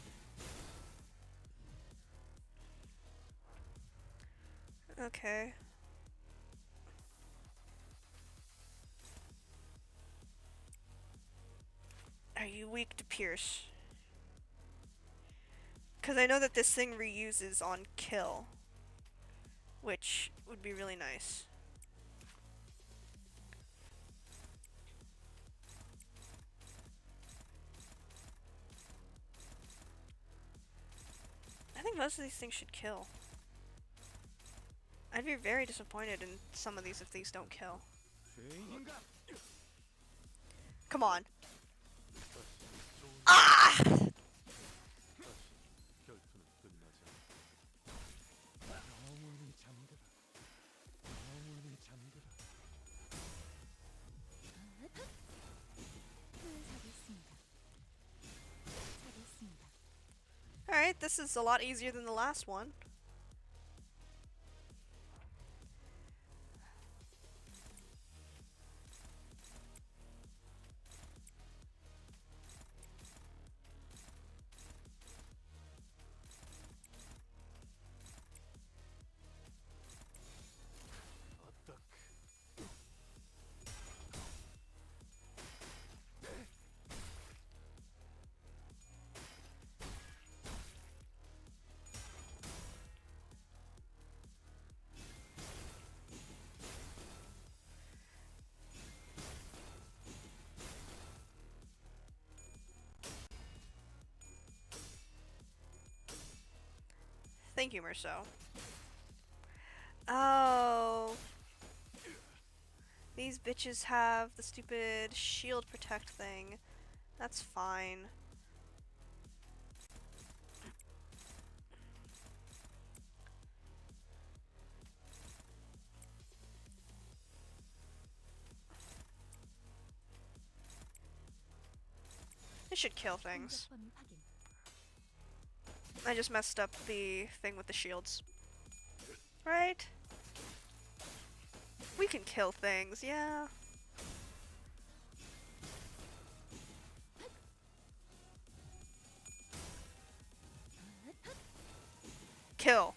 Okay. Are you weak to pierce? Because I know that this thing reuses on kill, which would be really nice. I think most of these things should kill. I'd be very disappointed in some of these if these don't kill. 죄인인가? Come on. Ah! 결투는 끝나지 않아. 영원히 잠들어. 영원히 잠들어. Alright, this is a lot easier than the last one. Thank you, Merceau. Oh. These bitches have the stupid shield protect thing. That's fine. It should kill things. I just messed up the thing with the shields. Right? We can kill things, yeah. Kill.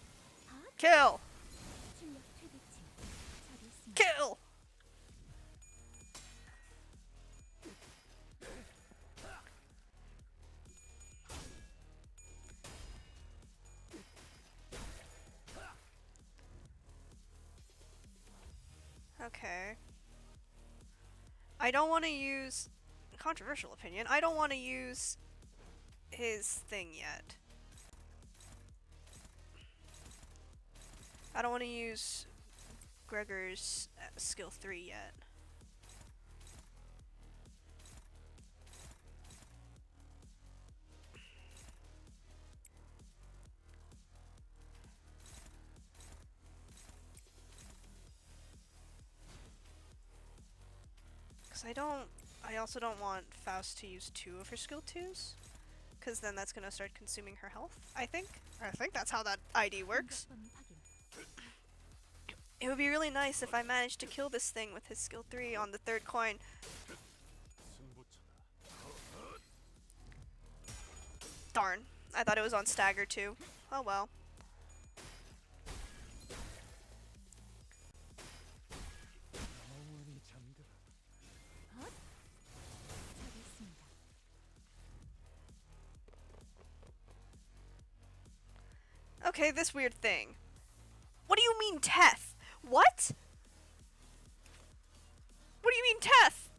Kill! Kill! Okay. I don't want to use... Controversial opinion. I don't want to use his thing yet. I don't want to use Gregor's skill 3 yet. Because I also don't want Faust to use 2 of her skill 2s. Because then that's going to start consuming her health, I think. I think that's how that ID works. It would be really nice if I managed to kill this thing with his skill 3 on the 3rd coin. 승부처다. Darn. I thought it was on stagger too. Oh well. 영원히 잠들어. Okay, this weird thing. What do you mean, Teth? What? What do you mean, Teth?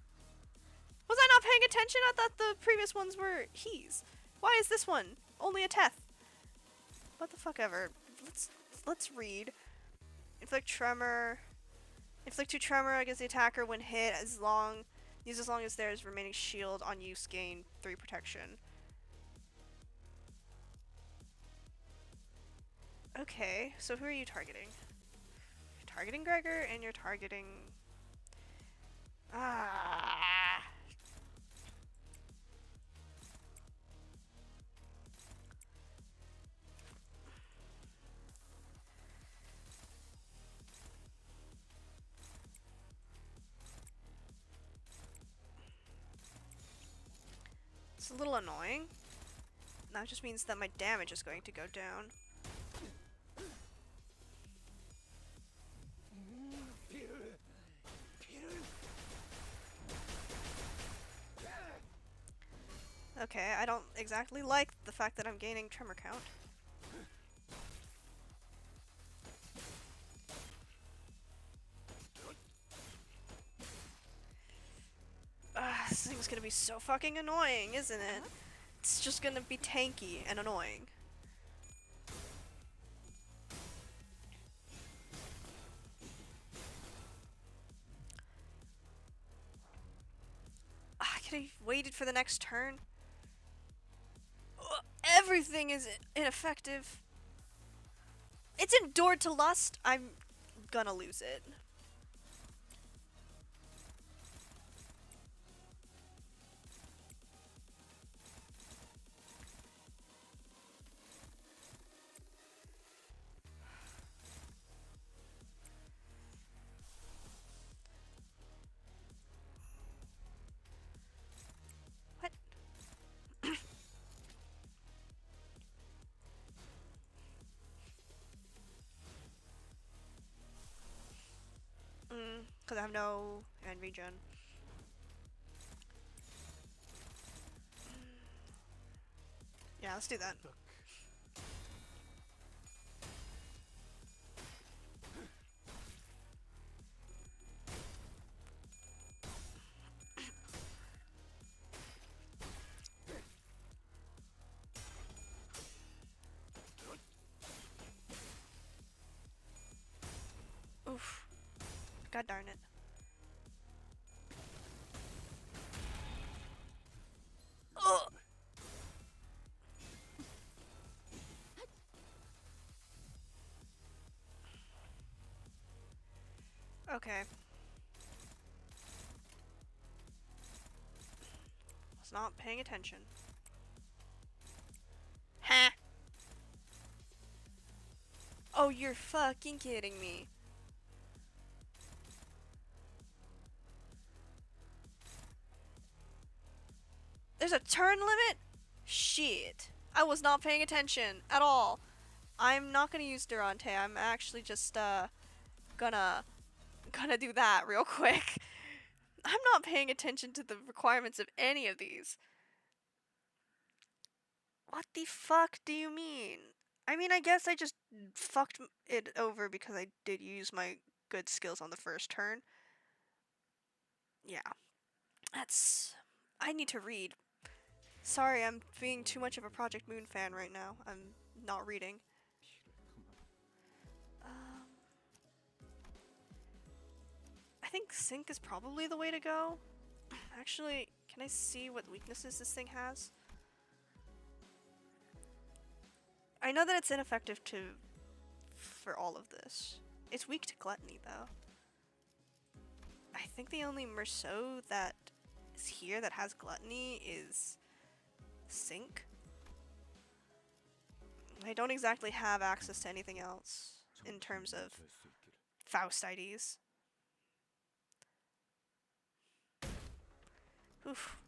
Was I not paying attention? I thought the previous ones were he's. Why is this one only a Teth? What the fuck ever. Let's read. Inflict tremor. Inflict 2 tremor against the attacker when hit as long as there is remaining shield on use, gain 3 protection. Okay, so who are you targeting? You're targeting Gregor and you're targeting... Ah. It's a little annoying. That just means that my damage is going to go down. Okay, I don't exactly like the fact that I'm gaining tremor count. This thing's gonna be so fucking annoying, isn't it? It's just gonna be tanky and annoying. Could I have waited for the next turn? Everything is ineffective. It's endured to lust. I'm gonna lose it. What? Because I have no end regen. Yeah, let's do that. Oof. God darn it. Ugh. Okay. Was not paying attention. Huh? Oh, you're fucking kidding me. There's a turn limit? Shit. I was not paying attention at all. I'm not gonna use Durante. I'm actually just gonna do that real quick. I'm not paying attention to the requirements of any of these. What the fuck do you mean? I mean, I guess I just fucked it over because I did use my good skills on the first turn. Yeah, that's. I need to read. Sorry, I'm being too much of a Project Moon fan right now. I'm not reading. 피를 토막. Um, I think Sync is probably the way to go. Actually, can I see what weaknesses this thing has? I know that it's ineffective for all of this. It's weak to Gluttony, though. I think the only Merceau that is here that has Gluttony is Sync. I don't exactly have access to anything else in terms of 될수 있기를. Faust IDs. Oof.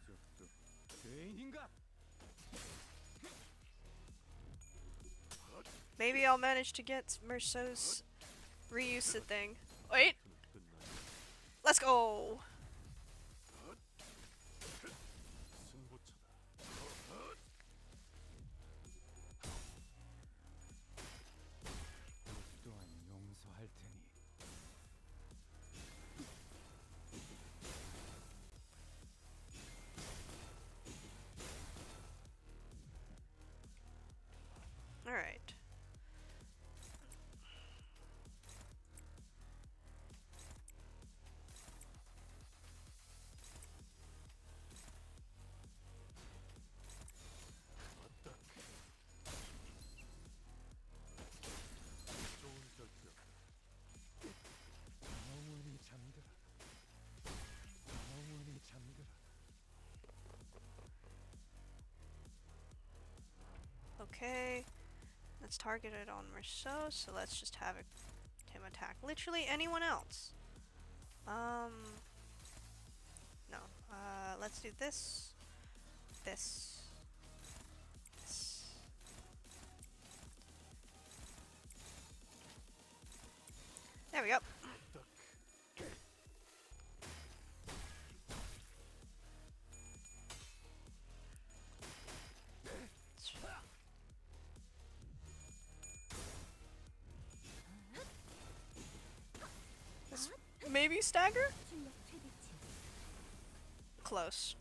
그쪽 죄인인가? Maybe I'll manage to get Merceau's reuse thing. Wait, 전투는 끝나지. let's go! 승부처다. 이 또한 용서할 테니. Alright. 좋은 결투였다. 영원히 잠들어라. 영원히 잠들어라. Okay. Let's target it on Merceau, so let's just have him attack literally anyone else. No. Let's do this. This. This. There we go. This maybe stagger? 출력 최대치. Close.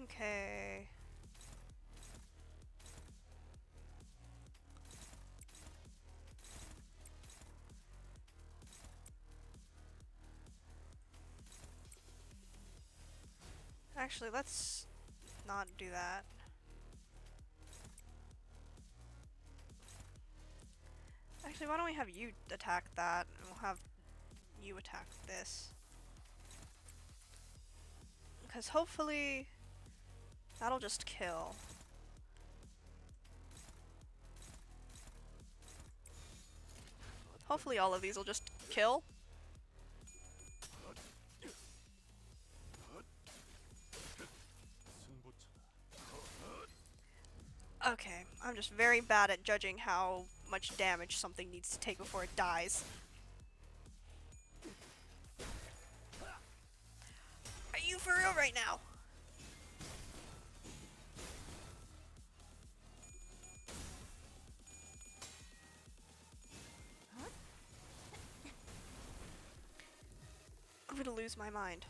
Okay. Actually, let's not do that. Actually, why don't we have you attack that, and we'll have you attack this. Because hopefully, that'll just kill. Hopefully all of these will just kill. 승부처다. Okay, I'm just very bad at judging how much damage something needs to take before it dies. Are you for real right now? I'm gonna lose my mind.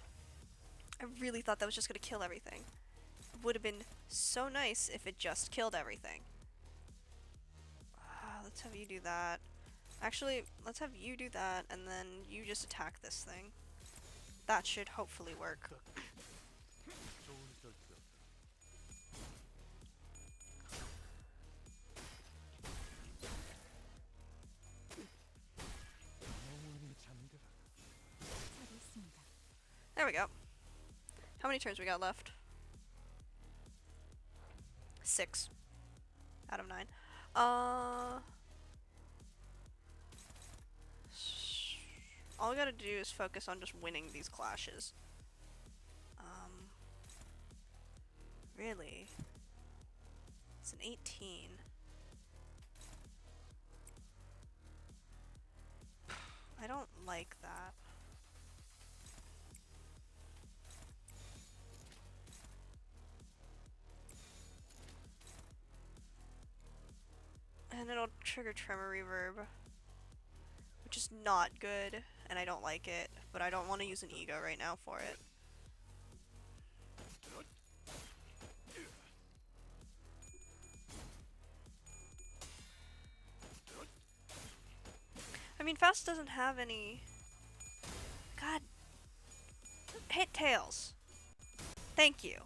I really thought that was just gonna kill everything. It would have been so nice if it just killed everything. Let's have you do that. Actually, let's have you do that, and then you just attack this thing. That should hopefully work. 좋은 결투였다. 영원히 잠들어라. 처리했습니다. There we go. How many turns we got left? 6 out of 9. Uh, all I gotta do is focus on just winning these clashes. Really? It's an 18. I don't like that. And it'll trigger Tremor Reverb, which is not good, and I don't like it, but I don't want to use an Ego right now for it. I mean, Faust doesn't have any... God. Hit Tails. Thank you.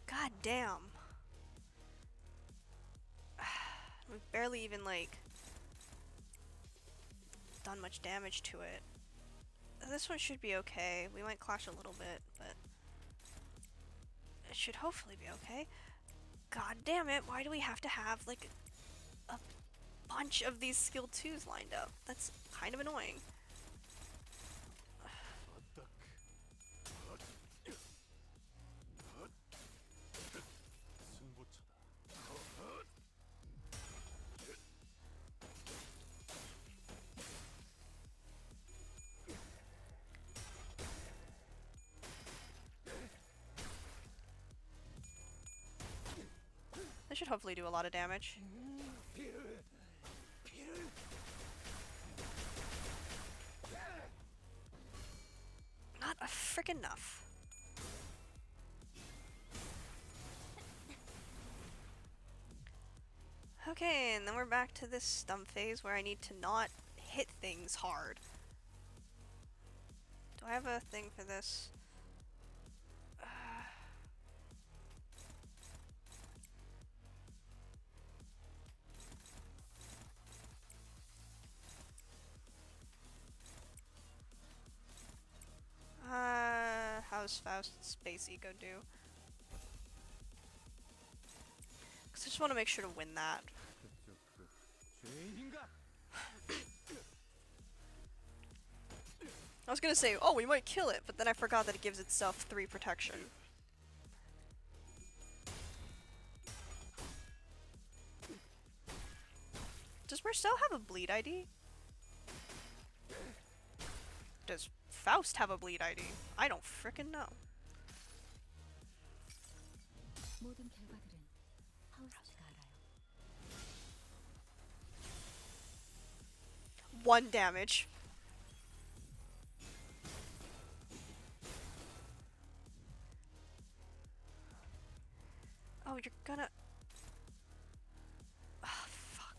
God damn. We've barely even, like, done much damage to it. This one should be okay. We might clash a little bit, but it should hopefully be okay. God damn it, why do we have to have, like, a bunch of these skill 2s lined up? That's kind of annoying. This should hopefully do a lot of damage. Not a frickin' enough. Okay, and then we're back to this stump phase where I need to not hit things hard. Do I have a thing for this? How's Faust's Space Eco do? Because I just want to make sure to win that. I was gonna say, oh, we might kill it, but then I forgot that it gives itself 3 protection. Does Marcel have a bleed ID? Does Faust have a bleed ID? I don't frickin' know. 모든 결과들은 하우스가 알아요. 1 damage. Oh, you're gonna... Ah, fuck.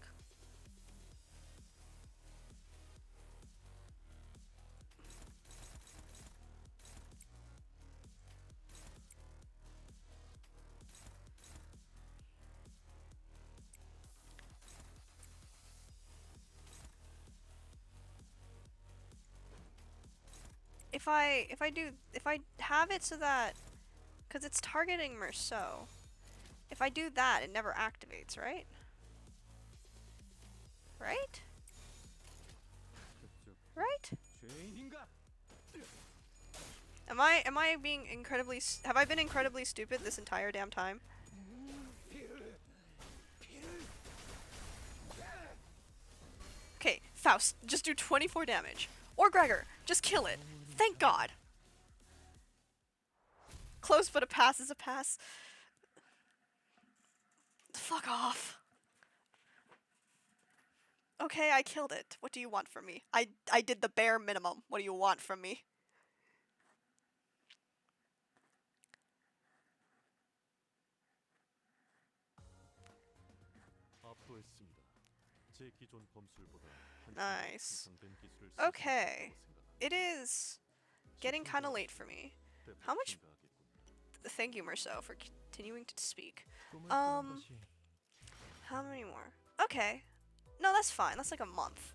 If I have it so that, because it's targeting Merceau, if I do that, it never activates, right? Right? Right? Am I being incredibly, have I been incredibly stupid this entire damn time? Okay, Faust, just do 24 damage. Or Gregor, just kill it. Thank God. Close, but a pass is a pass. Fuck off. Okay, I killed it. What do you want from me? I did the bare minimum. What do you want from me? Nice. Okay. It is getting kind of late for me. How much? Thank you, Marceau, for continuing to speak. 꿈을 꾸는 것이 How many more? Okay. No, that's fine. That's like a month.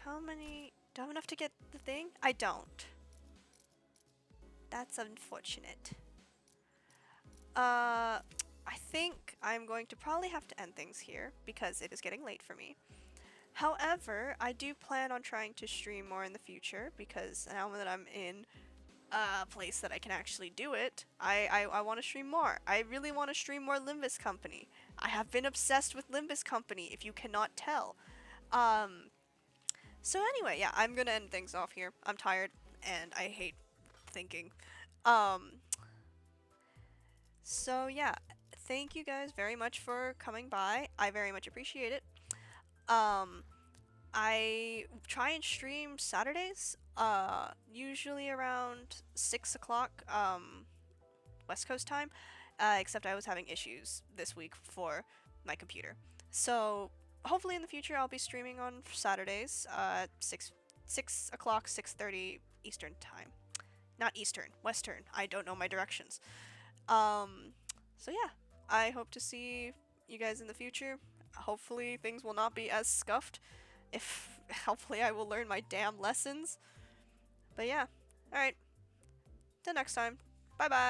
How many? Do I have enough to get the thing? I don't. That's unfortunate. I think I'm going to probably have to end things here because it is getting late for me. However, I do plan on trying to stream more in the future because now that I'm in a place that I can actually do it, I want to stream more. I really want to stream more Limbus Company. I have been obsessed with Limbus Company, if you cannot tell. So anyway, yeah, I'm gonna end things off here. I'm tired and I hate thinking. Um, so yeah, thank you guys very much for coming by. I very much appreciate it. I try and stream Saturdays, usually around 6 o'clock, West Coast time, except I was having issues this week for my computer. So hopefully in the future I'll be streaming on Saturdays, 6 o'clock, 6:30 Eastern time. Not Eastern, Western. I don't know my directions. So yeah, I hope to see you guys in the future. Hopefully things will not be as scuffed. If hopefully I will learn my damn lessons. But yeah, all right. Till next time. Bye bye.